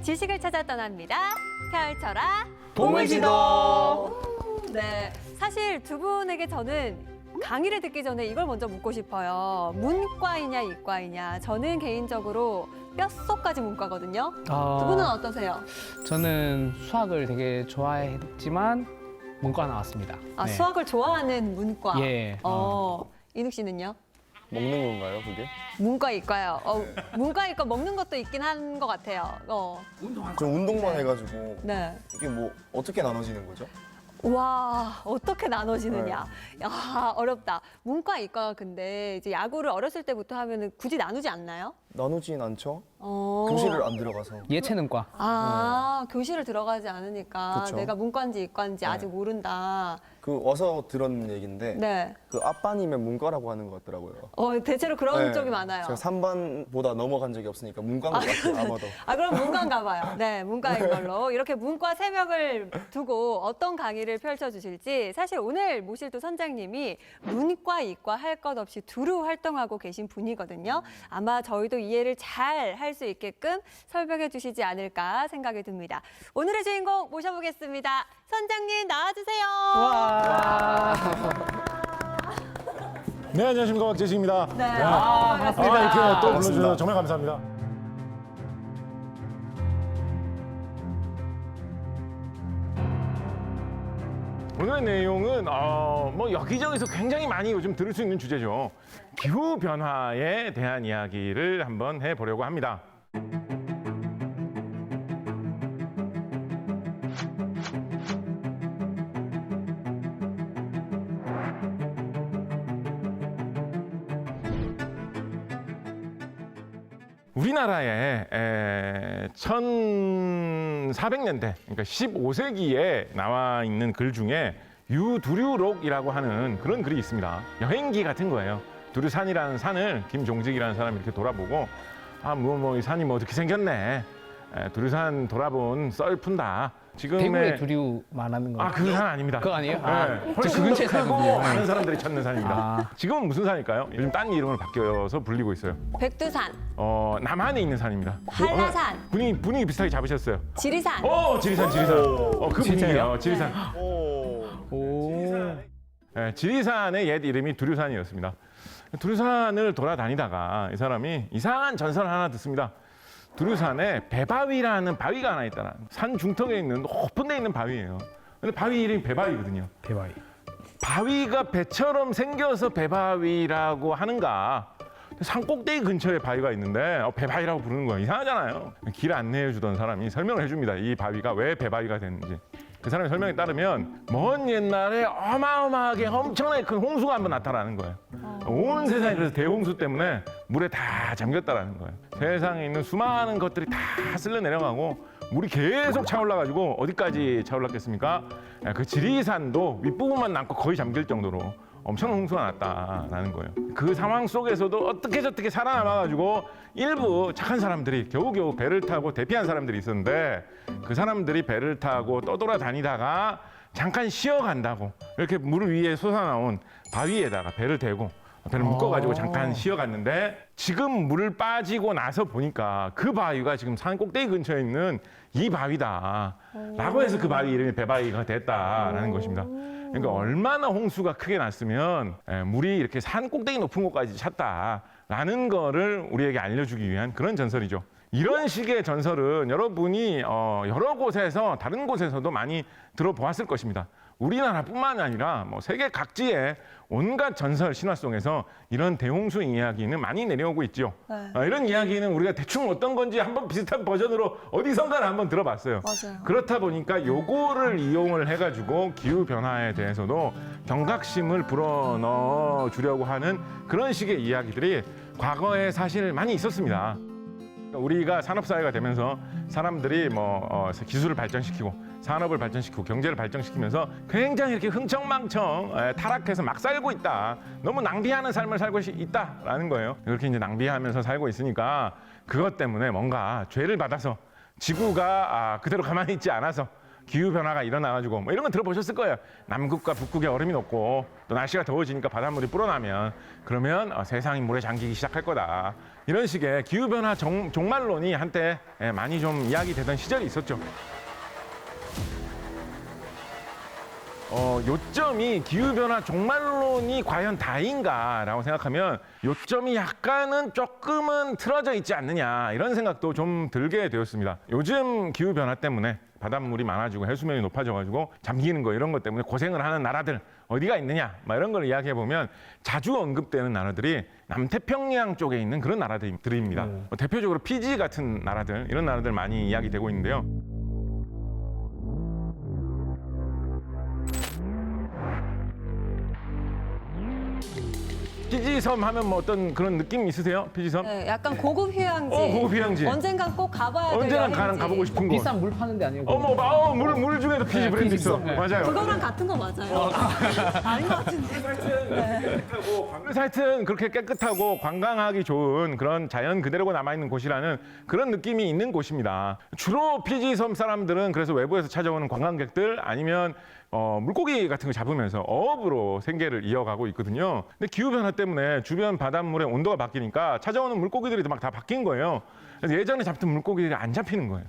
지식을 찾아 떠납니다. 펼쳐라 보물지도. 네, 사실 두 분에게 저는 강의를 듣기 전에 이걸 먼저 묻고 싶어요. 문과이냐 이과이냐. 저는 개인적으로 뼛속까지 문과거든요. 두 분은 어떠세요? 저는 수학을 되게 좋아했지만 문과 나왔습니다. 아, 네. 수학을 좋아하는 문과. 예. 이눅 씨는요? 먹는 건가요, 그게? 문과 이과요. 문과 이과 먹는 것도 있긴 한 것 같아요. 저 운동만 해가지고 네. 이게 뭐 어떻게 나눠지는 거죠? 와, 어떻게 나눠지느냐. 야, 어렵다. 문과 이과가 근데 이제 야구를 어렸을 때부터 하면은 굳이 나누지 않나요? 나누진 않죠? 어. 교실을 안 들어가서. 아, 교실을 들어가지 않으니까 그쵸. 내가 문과인지 이과인지 네. 아직 모른다. 그 와서 들은 얘기인데 네. 그 아빠님의 문과라고 하는 것 같더라고요. 대체로 그런 네. 쪽이 많아요. 제가 3반보다 넘어간 적이 없으니까 문과인 것 같아요, 아마도. 아, 그럼 문과인가 봐요. 네, 문과인 걸로. 이렇게 문과 3명을 두고 어떤 강의를 펼쳐주실지 사실 오늘 모실 두 선장님이 문과, 이과 할 것 없이 두루 활동하고 계신 분이거든요. 아마 저희도 이해를 잘 할 수 있게끔 설명해 주시지 않을까 생각이 듭니다. 오늘의 주인공 모셔보겠습니다. 선장님 나와주세요. 네, 안녕하십니까. 박재식입니다. 네, 반갑습니다. 이렇게 또 불러주셔서 정말 감사합니다. 오늘의 내용은 뭐 여기저기서 굉장히 많이 요즘 들을 수 있는 주제죠. 기후 변화에 대한 이야기를 한번 해보려고 합니다. 우리나라에 1400년대, 그러니까 15세기에 나와 있는 글 중에 유두류록이라고 하는 그런 글이 있습니다. 여행기 같은 거예요. 두류산이라는 산을 김종직이라는 사람이 이렇게 돌아보고 이 산이 뭐 어떻게 생겼네. 두류산 돌아본 썰 푼다. 대구에 두류 말하는 거. 그 산 아닙니다. 그거 아니에요? 네. 저 훨씬 그 근처에 더 크고 살거든요. 많은 사람들이 찾는 산입니다. 아. 지금은 무슨 산일까요? 요즘 딴 이름으로 바뀌어서 불리고 있어요. 백두산, 남한에 있는 산입니다. 한라산, 분위기 비슷하게 잡으셨어요. 지리산. 지리산. 그 분위기예요. 지리산. 지리산의 옛 이름이 두류산이었습니다. 두류산을 돌아다니다가 이 사람이 이상한 전설을 하나 듣습니다. 두류산에 배바위라는 바위가 하나 있다는, 산 중턱에 있는 높은 데 있는 바위예요. 근데 바위 이름이 배바위거든요. 배바위. 바위가 배처럼 생겨서 배바위라고 하는가? 산 꼭대기 근처에 바위가 있는데 배바위라고 부르는 거예요. 이상하잖아요. 길 안내해 주던 사람이 설명을 해줍니다. 이 바위가 왜 배바위가 됐는지. 그 사람의 설명에 따르면 먼 옛날에 어마어마하게 엄청나게 큰 홍수가 한번 나타나는 거예요. 온 세상이 그래서 대홍수 때문에 물에 다 잠겼다라는 거예요. 세상에 있는 수많은 것들이 다 쓸려 내려가고 물이 계속 차올라가지고 어디까지 차올랐겠습니까? 그 지리산도 윗부분만 남고 거의 잠길 정도로 엄청난 홍수가 났다라는 거예요. 그 상황 속에서도 어떻게 저떻게 살아남아가지고 일부 착한 사람들이 겨우겨우 배를 타고 대피한 사람들이 있었는데, 그 사람들이 배를 타고 떠돌아다니다가 잠깐 쉬어간다고 이렇게 물 위에 솟아나온 바위에다가 배를 대고 배를 묶어가지고 잠깐 쉬어갔는데, 지금 물을 빠지고 나서 보니까 그 바위가 지금 산 꼭대기 근처에 있는 이 바위다 라고 해서 그 바위 이름이 배바위가 됐다라는 것입니다. 그러니까 얼마나 홍수가 크게 났으면 물이 이렇게 산 꼭대기 높은 곳까지 찼다라는 거를 우리에게 알려주기 위한 그런 전설이죠. 이런 식의 전설은 여러분이 여러 곳에서, 다른 곳에서도 많이 들어보았을 것입니다. 우리나라뿐만 아니라 뭐 세계 각지의 온갖 전설, 신화 속에서 이런 대홍수 이야기는 많이 내려오고 있죠. 네. 이런 이야기는 우리가 대충 어떤 건지 한번 비슷한 버전으로 어디선가 한번 들어봤어요. 맞아요. 그렇다 보니까 요거를 이용을 해가지고 기후 변화에 대해서도 경각심을 불어넣어 주려고 하는 그런 식의 이야기들이 과거에 사실 많이 있었습니다. 우리가 산업사회가 되면서 사람들이 기술을 발전시키고 산업을 발전시키고 경제를 발전시키면서 굉장히 이렇게 흥청망청 타락해서 막 살고 있다. 너무 낭비하는 삶을 살고 있다라는 거예요. 그렇게 이제 낭비하면서 살고 있으니까 그것 때문에 뭔가 죄를 받아서 지구가 그대로 가만히 있지 않아서 기후 변화가 일어나가지고 뭐 이런 건 들어보셨을 거예요. 남극과 북극에 얼음이 녹고 또 날씨가 더워지니까 바닷물이 불어나면 그러면 세상이 물에 잠기기 시작할 거다. 이런 식의 기후 변화 종말론이 한때 많이 좀 이야기되던 시절이 있었죠. 요점이 기후변화 종말론이 과연 다인가라고 생각하면 요점이 약간은 조금은 틀어져 있지 않느냐 이런 생각도 좀 들게 되었습니다. 요즘 기후변화 때문에 바닷물이 많아지고 해수면이 높아져가지고 잠기는 거 이런 것 때문에 고생을 하는 나라들 어디가 있느냐 막 이런 걸 이야기해 보면 자주 언급되는 나라들이 남태평양 쪽에 있는 그런 나라들입니다. 대표적으로 피지 같은 나라들 이런 나라들 많이 이야기되고 있는데요. 피지섬 하면 뭐 어떤 그런 느낌 있으세요? 피지섬? 네, 약간 고급 휴양지. 고급 휴양지. 언젠간 꼭 가봐야 될 언제나 여행지. 가보고 싶은 곳. 비싼 물 파는 데 아니고. 물 중에도 피지 네, 브랜드 있어. 피지섬. 네. 맞아요. 그거랑 같은 거 맞아요? 아닌 것 같은데. 그래서 하여튼 그렇게 깨끗하고 관광하기 좋은 그런 자연 그대로가 남아있는 곳이라는 그런 느낌이 있는 곳입니다. 주로 피지섬 사람들은 그래서 외부에서 찾아오는 관광객들 아니면 물고기 같은 거 잡으면서 어업으로 생계를 이어가고 있거든요. 근데 기후변화 때문에 주변 바닷물의 온도가 바뀌니까 찾아오는 물고기들이 막 다 바뀐 거예요. 그래서 예전에 잡던 물고기들이 안 잡히는 거예요.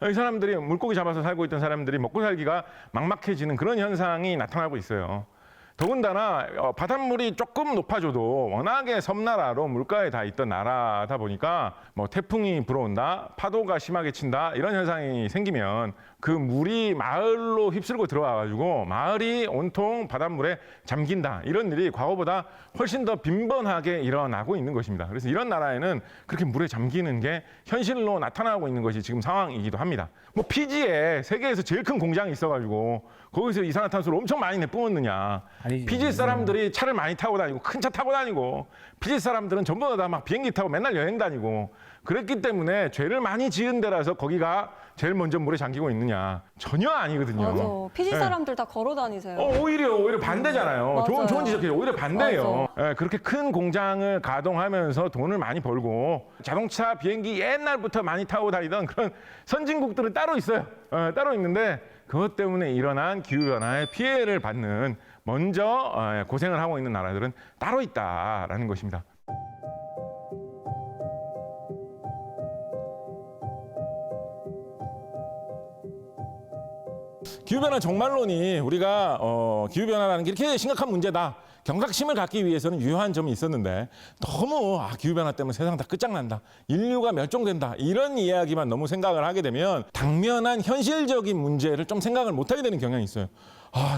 이 사람들이 물고기 잡아서 살고 있던 사람들이 먹고 살기가 막막해지는 그런 현상이 나타나고 있어요. 더군다나 바닷물이 조금 높아져도 워낙에 섬나라로 물가에 다 있던 나라다 보니까 뭐 태풍이 불어온다, 파도가 심하게 친다 이런 현상이 생기면 그 물이 마을로 휩쓸고 들어와가지고 마을이 온통 바닷물에 잠긴다 이런 일이 과거보다 훨씬 더 빈번하게 일어나고 있는 것입니다. 그래서 이런 나라에는 그렇게 물에 잠기는 게 현실로 나타나고 있는 것이 지금 상황이기도 합니다. 뭐 피지에 세계에서 제일 큰 공장이 있어가지고 거기서 이산화탄소를 엄청 많이 내뿜었느냐. 아니지. 피지 사람들이 차를 많이 타고 다니고 큰 차 타고 다니고 피지 사람들은 전부 다 막 비행기 타고 맨날 여행 다니고 그랬기 때문에 죄를 많이 지은 데라서 거기가 제일 먼저 물에 잠기고 있느냐. 전혀 아니거든요. 맞아. 피지 네. 사람들 다 걸어 다니세요. 오히려 반대잖아요. 맞아요. 좋은 지적이에요. 오히려 반대예요. 그렇게 큰 공장을 가동하면서 돈을 많이 벌고 자동차, 비행기 옛날부터 많이 타고 다니던 그런 선진국들은 따로 있어요. 따로 있는데 그것 때문에 일어난 기후변화의 피해를 받는 먼저 고생을 하고 있는 나라들은 따로 있다라는 것입니다. 기후변화 종말론이 우리가 기후변화라는 게 이렇게 심각한 문제다. 경각심을 갖기 위해서는 유효한 점이 있었는데 너무 기후변화 때문에 세상 다 끝장난다. 인류가 멸종된다. 이런 이야기만 너무 생각을 하게 되면 당면한 현실적인 문제를 좀 생각을 못하게 되는 경향이 있어요.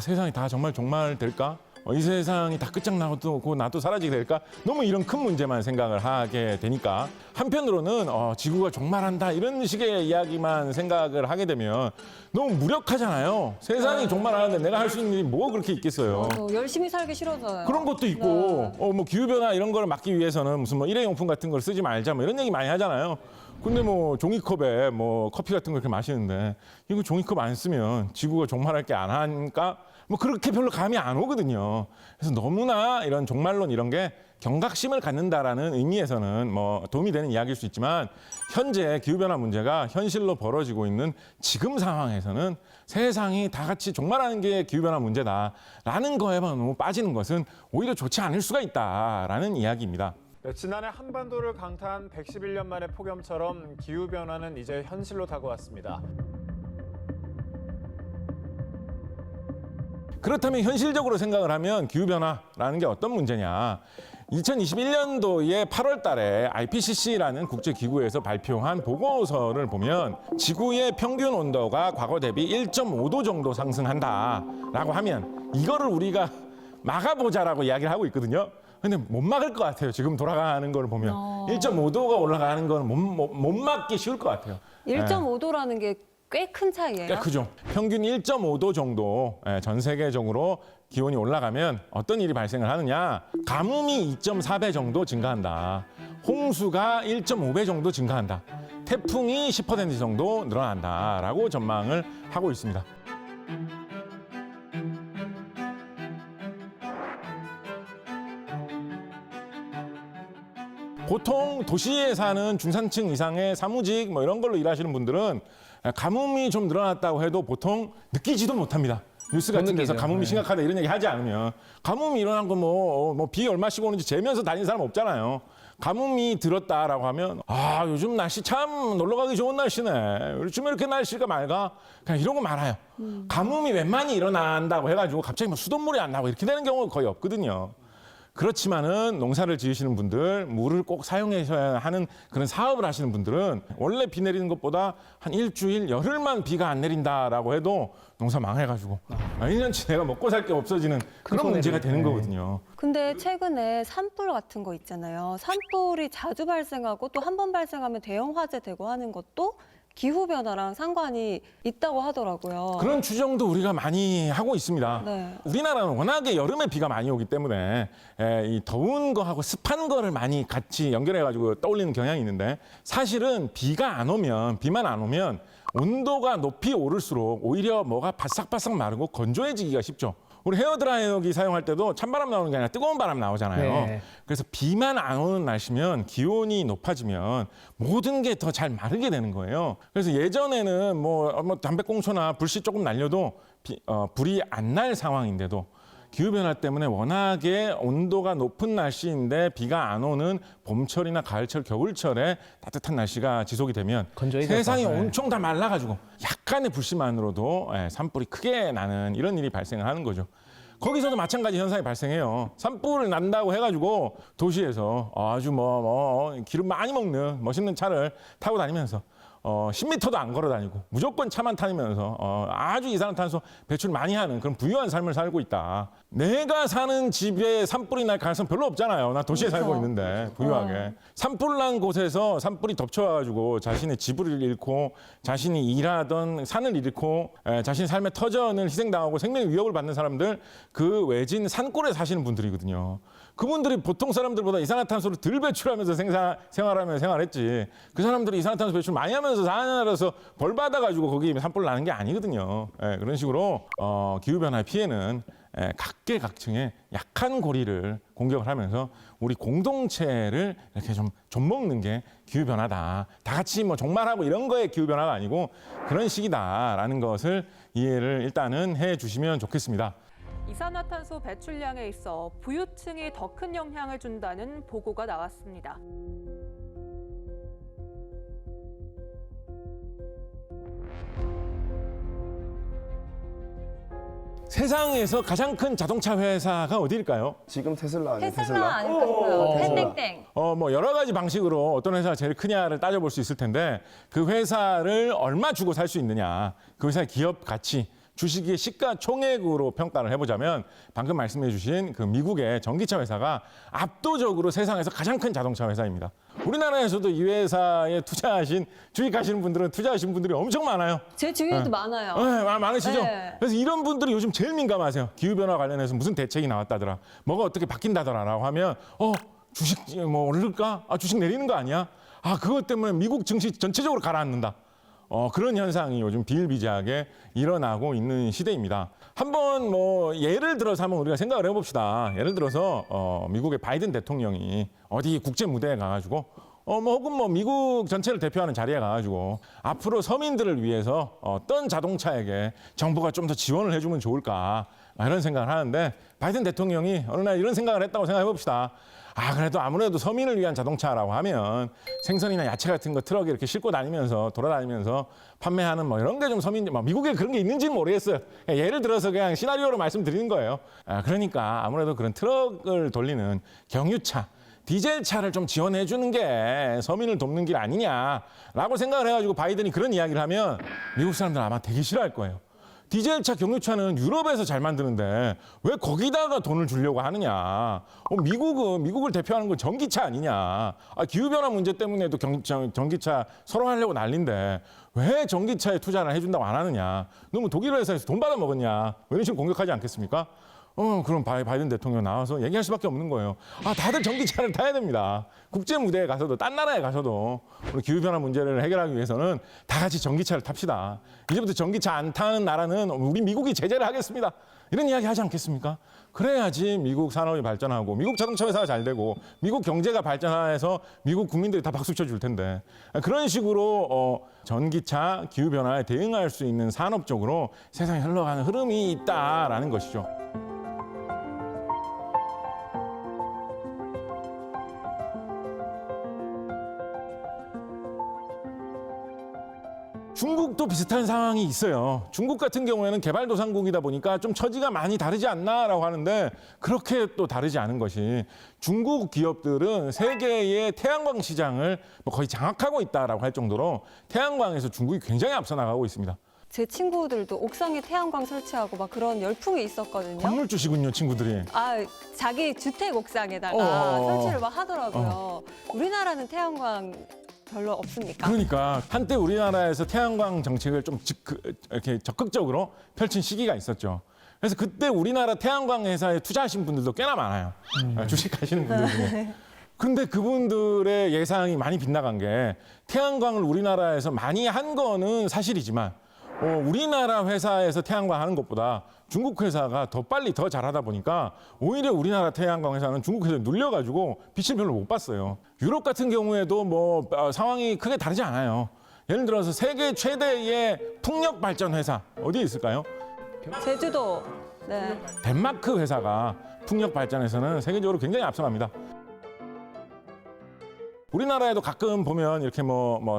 세상이 다 정말 종말될까? 이 세상이 다 끝장나고 나도 사라지게 될까? 너무 이런 큰 문제만 생각을 하게 되니까 한편으로는 지구가 종말한다 이런 식의 이야기만 생각을 하게 되면 너무 무력하잖아요. 세상이 종말하는데 내가 할 수 있는 일이 뭐 그렇게 있겠어요. 열심히 살기 싫어져요. 그런 것도 있고 뭐 기후변화 이런 걸 막기 위해서는 무슨 뭐 일회용품 같은 걸 쓰지 말자 뭐 이런 얘기 많이 하잖아요. 근데 뭐 종이컵에 뭐 커피 같은 거 이렇게 마시는데 이거 종이컵 안 쓰면 지구가 종말할 게 안 하니까 뭐 그렇게 별로 감이 안 오거든요. 그래서 너무나 이런 종말론 이런 게 경각심을 갖는다라는 의미에서는 뭐 도움이 되는 이야기일 수 있지만 현재 기후변화 문제가 현실로 벌어지고 있는 지금 상황에서는 세상이 다 같이 종말하는 게 기후변화 문제다라는 거에만 너무 빠지는 것은 오히려 좋지 않을 수가 있다라는 이야기입니다. 네, 지난해 한반도를 강타한 111년 만의 폭염처럼 기후변화는 이제 현실로 다가왔습니다. 그렇다면 현실적으로 생각을 하면 기후변화라는 게 어떤 문제냐. 2021년도에 8월 달에 IPCC라는 국제기구에서 발표한 보고서를 보면 지구의 평균 온도가 과거 대비 1.5도 정도 상승한다라고 하면 이거를 우리가 막아보자라고 이야기를 하고 있거든요. 근데 못 막을 것 같아요. 지금 돌아가는 걸 보면 1.5도가 올라가는 건 못 막기 쉬울 것 같아요. 1.5도라는 게 꽤 큰 차이예요. 꽤 크죠. 평균 1.5도 정도 전 세계적으로 기온이 올라가면 어떤 일이 발생을 하느냐. 가뭄이 2.4배 정도 증가한다. 홍수가 1.5배 정도 증가한다. 태풍이 10% 정도 늘어난다라고 전망을 하고 있습니다. 보통 도시에 사는 중산층 이상의 사무직 뭐 이런 걸로 일하시는 분들은 가뭄이 좀 늘어났다고 해도 보통 느끼지도 못합니다. 뉴스 못 같은 데서 느끼죠. 가뭄이 네. 심각하다 이런 얘기 하지 않으면 가뭄이 일어난 거 뭐 비 얼마씩 오는지 재면서 다니는 사람 없잖아요. 가뭄이 들었다라고 하면 아 요즘 날씨 참 놀러 가기 좋은 날씨네. 요즘 이렇게 날씨가 맑아. 그냥 이러고 말아요. 가뭄이 웬만히 일어난다고 해가지고 갑자기 뭐 수돗물이 안 나고 이렇게 되는 경우가 거의 없거든요. 그렇지만은 농사를 지으시는 분들, 물을 꼭 사용하셔야 하는 그런 사업을 하시는 분들은 원래 비 내리는 것보다 한 일주일, 열흘만 비가 안 내린다라고 해도 농사 망해가지고 1년치 내가 먹고 살 게 없어지는 그런 손해를, 문제가 되는 네. 거거든요. 근데 최근에 산불 같은 거 있잖아요. 산불이 자주 발생하고 또 한 번 발생하면 대형 화재 되고 하는 것도 기후변화랑 상관이 있다고 하더라고요. 그런 추정도 우리가 많이 하고 있습니다. 네. 우리나라는 워낙에 여름에 비가 많이 오기 때문에 이 더운 거하고 습한 거를 많이 같이 연결해가지고 떠올리는 경향이 있는데 사실은 비만 안 오면 온도가 높이 오를수록 오히려 뭐가 바싹바싹 마르고 건조해지기가 쉽죠. 우리 헤어드라이어기 사용할 때도 찬바람 나오는 게 아니라 뜨거운 바람 나오잖아요. 네. 그래서 비만 안 오는 날씨면 기온이 높아지면 모든 게 더 잘 마르게 되는 거예요. 그래서 예전에는 뭐 담배꽁초나 불씨 조금 날려도 불이 안 날 상황인데도 기후변화 때문에 워낙에 온도가 높은 날씨인데 비가 안 오는 봄철이나 가을철, 겨울철에 따뜻한 날씨가 지속이 되면 건조해져서, 세상이 네. 엄청 다 말라가지고 약간의 불씨만으로도 산불이 크게 나는 이런 일이 발생을 하는 거죠. 거기서도 마찬가지 현상이 발생해요. 산불을 난다고 해가지고 도시에서 아주 기름 많이 먹는 멋있는 차를 타고 다니면서 10m도 안 걸어 다니고 무조건 차만 타면서 아주 이산화탄소 배출 많이 하는 그런 부유한 삶을 살고 있다. 내가 사는 집에 산불이 날 가능성 별로 없잖아요. 나 도시에 그렇죠. 살고 있는데 부유하게. 산불 난 곳에서 산불이 덮쳐와가지고 자신의 집을 잃고 자신이 일하던 산을 잃고 자신의 삶의 터전을 희생당하고 생명의 위협을 받는 사람들 그 외진 산골에 사시는 분들이거든요. 그분들이 보통 사람들보다 이산화탄소를 덜 배출하면서 생활했지. 그 사람들이 이산화탄소 배출 많이 하면서 살아서 벌 받아가지고 거기 산불 나는 게 아니거든요. 그런 식으로 기후변화의 피해는 각계각층의 약한 고리를 공격을 하면서 우리 공동체를 이렇게 좀 좀먹는 게 기후변화다. 다 같이 뭐 종말하고 이런 거에 기후변화가 아니고 그런 식이다라는 것을 이해를 일단은 해 주시면 좋겠습니다. 이산화탄소 배출량에 있어 부유층이 더 큰 영향을 준다는 보고가 나왔습니다. 세상에서 가장 큰 자동차 회사가 어디일까요? 지금 테슬라 아니에요? 테슬라 아닐까요? 땡땡땡. 뭐 여러 가지 방식으로 어떤 회사가 제일 크냐를 따져볼 수 있을 텐데 그 회사를 얼마 주고 살 수 있느냐, 그 회사의 기업 가치, 주식의 시가총액으로 평가를 해보자면 방금 말씀해 주신 그 미국의 전기차 회사가 압도적으로 세상에서 가장 큰 자동차 회사입니다. 우리나라에서도 이 회사에 주식하시는 분들은 투자하신 분들이 엄청 많아요. 제 주위에도 많아요. 네, 많으시죠? 네. 그래서 이런 분들이 요즘 제일 민감하세요. 기후변화 관련해서 무슨 대책이 나왔다더라. 뭐가 어떻게 바뀐다더라라고 하면 주식 뭐 오를까? 주식 내리는 거 아니야? 그것 때문에 미국 증시 전체적으로 가라앉는다. 그런 현상이 요즘 비일비재하게 일어나고 있는 시대입니다. 한번 예를 들어서 한번 우리가 생각을 해봅시다. 예를 들어서 미국의 바이든 대통령이 어디 국제 무대에 가가지고 혹은 미국 전체를 대표하는 자리에 가가지고 앞으로 서민들을 위해서 어떤 자동차에게 정부가 좀 더 지원을 해주면 좋을까 이런 생각을 하는데 바이든 대통령이 어느 날 이런 생각을 했다고 생각해 봅시다. 그래도 아무래도 서민을 위한 자동차라고 하면 생선이나 야채 같은 거 트럭에 이렇게 싣고 다니면서 돌아다니면서 판매하는 이런 게 좀 미국에 그런 게 있는지는 모르겠어요. 예를 들어서 그냥 시나리오로 말씀드리는 거예요. 그러니까 아무래도 그런 트럭을 돌리는 경유차, 디젤 차를 좀 지원해 주는 게 서민을 돕는 길 아니냐라고 생각을 해가지고 바이든이 그런 이야기를 하면 미국 사람들 아마 되게 싫어할 거예요. 디젤차, 경유차는 유럽에서 잘 만드는데 왜 거기다가 돈을 주려고 하느냐. 미국을 대표하는 건 전기차 아니냐. 기후변화 문제 때문에도 전기차 서로 하려고 난리인데 왜 전기차에 투자를 해준다고 안 하느냐. 너무 독일 회사에서 돈 받아 먹었냐. 이런 식으로 공격하지 않겠습니까? 그럼 바이든 대통령 나와서 얘기할 수밖에 없는 거예요. 다들 전기차를 타야 됩니다. 국제 무대에 가서도 딴 나라에 가서도 우리 기후변화 문제를 해결하기 위해서는 다 같이 전기차를 탑시다. 이제부터 전기차 안 타는 나라는 우리 미국이 제재를 하겠습니다. 이런 이야기 하지 않겠습니까? 그래야지 미국 산업이 발전하고 미국 자동차 회사가 잘 되고 미국 경제가 발전해서 미국 국민들이 다 박수 쳐줄 텐데 그런 식으로 전기차 기후변화에 대응할 수 있는 산업 쪽으로 세상이 흘러가는 흐름이 있다라는 것이죠. 중국도 비슷한 상황이 있어요. 중국 같은 경우에는 개발도상국이다 보니까 좀 처지가 많이 다르지 않나라고 하는데 그렇게 또 다르지 않은 것이 중국 기업들은 세계의 태양광 시장을 거의 장악하고 있다라고 할 정도로 태양광에서 중국이 굉장히 앞서 나가고 있습니다. 제 친구들도 옥상에 태양광 설치하고 막 그런 열풍이 있었거든요. 건물주시군요, 친구들이. 자기 주택 옥상에다가 어. 설치를 막 하더라고요. 우리나라는 태양광 별로 없습니까? 그러니까 한때 우리나라에서 태양광 정책을 좀 이렇게 적극적으로 펼친 시기가 있었죠. 그래서 그때 우리나라 태양광 회사에 투자하신 분들도 꽤나 많아요. 주식하시는 분들 중에. 근데 그분들의 예상이 많이 빗나간 게 태양광을 우리나라에서 많이 한 거는 사실이지만 우리나라 회사에서 태양광 하는 것보다 중국 회사가 더 빨리 더 잘하다 보니까 오히려 우리나라 태양광 회사는 중국 회사에 눌려가지고 빛을 별로 못 봤어요. 유럽 같은 경우에도 상황이 크게 다르지 않아요. 예를 들어서 세계 최대의 풍력 발전 회사 어디에 있을까요? 제주도. 네. 덴마크 회사가 풍력 발전에서는 세계적으로 굉장히 앞서갑니다. 우리나라에도 가끔 보면 이렇게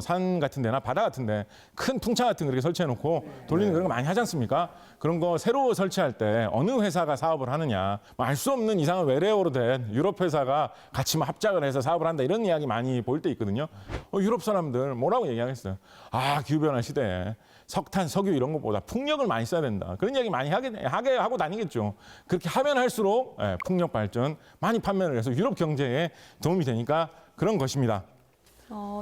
산 같은 데나 바다 같은 데 큰 풍차 같은 거 이렇게 설치해 놓고 돌리는 그런 거 많이 하지 않습니까? 그런 거 새로 설치할 때 어느 회사가 사업을 하느냐 알 수 없는 이상한 외래어로 된 유럽 회사가 같이 합작을 해서 사업을 한다 이런 이야기 많이 보일 때 있거든요. 유럽 사람들 뭐라고 얘기하겠어요? 기후변화 시대에 석탄, 석유 이런 것보다 풍력을 많이 써야 된다. 그런 이야기 많이 하게 하고 다니겠죠. 그렇게 하면 할수록 풍력 발전 많이 판매를 해서 유럽 경제에 도움이 되니까 그런 것입니다.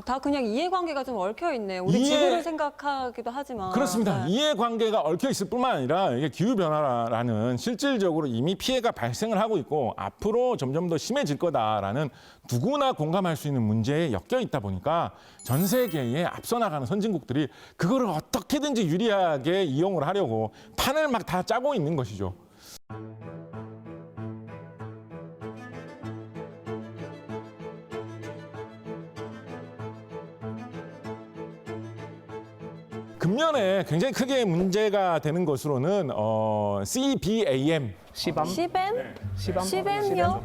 다 그냥 이해관계가 좀 얽혀 있네요. 우리 지구를 생각하기도 하지만. 그렇습니다. 네. 이해관계가 얽혀 있을 뿐만 아니라 이게 기후변화라는 실질적으로 이미 피해가 발생을 하고 있고 앞으로 점점 더 심해질 거다라는 누구나 공감할 수 있는 문제에 엮여 있다 보니까 전 세계에 앞서 나가는 선진국들이 그거를 어떻게든지 유리하게 이용을 하려고 판을 막 다 짜고 있는 것이죠. 금년에 굉장히 크게 문제가 되는 것으로는 CBAM. 시밤? 시뱀? 시밤? 시뱀요?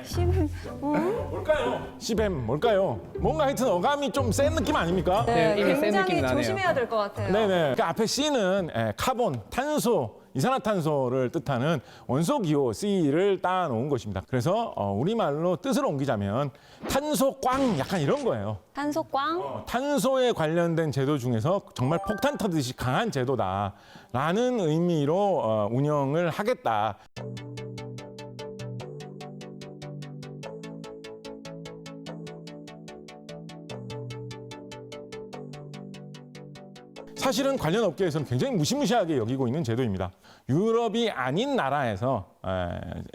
시뱀. 뭘까요? CBAM 뭘까요? 뭔가 하여튼 어감이 좀 센 느낌 아닙니까? 네, 이미 센 굉장히 느낌이 나네요. 조심해야 될 것 같아요. 네네. 그 앞에 C는 카본, 탄소, 이산화탄소를 뜻하는 원소기호 C를 따놓은 것입니다. 그래서 우리말로 뜻을 옮기자면 탄소꽝 약간 이런 거예요. 탄소꽝? 탄소에 관련된 제도 중에서 정말 폭탄 터듯이 강한 제도다라는 의미로 운영을 하겠다. 사실은 관련 업계에서는 굉장히 무시무시하게 여기고 있는 제도입니다. 유럽이 아닌 나라에서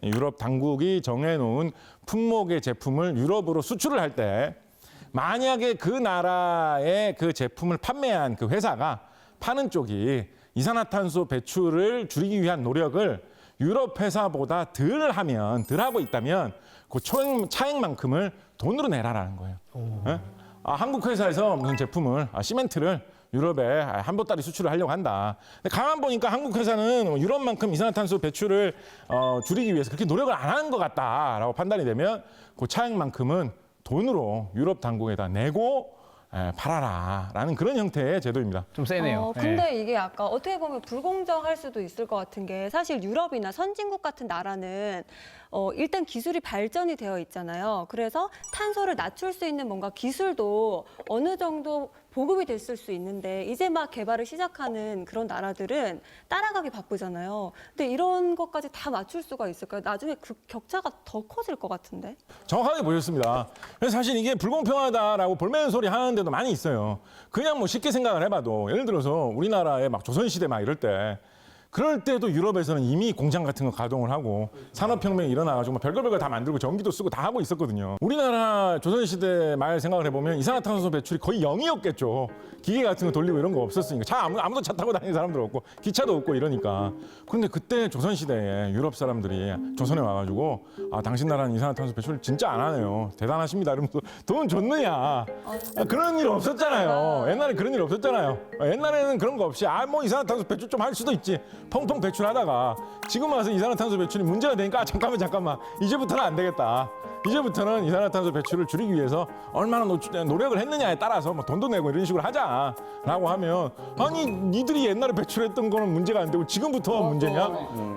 유럽 당국이 정해놓은 품목의 제품을 유럽으로 수출을 할 때 만약에 그 나라의 그 제품을 판매한 그 회사가 파는 쪽이 이산화탄소 배출을 줄이기 위한 노력을 유럽 회사보다 덜 하고 있다면 그 차액만큼을 돈으로 내라라는 거예요. 한국 회사에서 무슨 제품을 시멘트를 유럽에 한 보따리 수출을 하려고 한다. 근데 가만 보니까 한국 회사는 유럽만큼 이산화탄소 배출을 줄이기 위해서 그렇게 노력을 안 하는 것 같다라고 판단이 되면 그 차액만큼은 돈으로 유럽 당국에다 내고 팔아라라는 그런 형태의 제도입니다. 좀 세네요. 근데 이게 약간 어떻게 보면 불공정할 수도 있을 것 같은 게 사실 유럽이나 선진국 같은 나라는 일단 기술이 발전이 되어 있잖아요. 그래서 탄소를 낮출 수 있는 뭔가 기술도 어느 정도 보급이 됐을 수 있는데 이제 막 개발을 시작하는 그런 나라들은 따라가기 바쁘잖아요. 근데 이런 것까지 다 맞출 수가 있을까요? 나중에 그 격차가 더 커질 것 같은데. 정확하게 보셨습니다. 그래서 사실 이게 불공평하다라고 볼멘 소리 하는 데도 많이 있어요. 그냥 쉽게 생각을 해봐도 예를 들어서 우리나라에 막 조선시대 막 이럴 때 그럴 때도 유럽에서는 이미 공장 같은 거 가동을 하고 산업혁명이 일어나가지고 막 별걸 다 만들고 전기도 쓰고 다 하고 있었거든요. 우리나라 조선시대 말 생각을 해보면 이산화탄소 배출이 거의 0이었겠죠. 기계 같은 거 돌리고 이런 거 없었으니까. 아무도 차 타고 다니는 사람들 없고 기차도 없고 이러니까. 그런데 그때 조선시대에 유럽 사람들이 조선에 와가지고 당신 나라는 이산화탄소 배출 진짜 안 하네요. 대단하십니다. 이러면서 돈 줬느냐. 그런 일 없었잖아요. 옛날에 그런 일 없었잖아요. 옛날에는 그런 거 없이 뭐 이산화탄소 배출 좀 할 수도 있지. 펑펑 배출하다가 지금 와서 이산화탄소 배출이 문제가 되니까 잠깐만 이제부터는 안 되겠다. 이제부터는 이산화탄소 배출을 줄이기 위해서 얼마나 노력을 했느냐에 따라서 뭐 돈도 내고 이런 식으로 하자라고 하면 아니 니들이 옛날에 배출했던 거는 문제가 안 되고 지금부터 문제냐?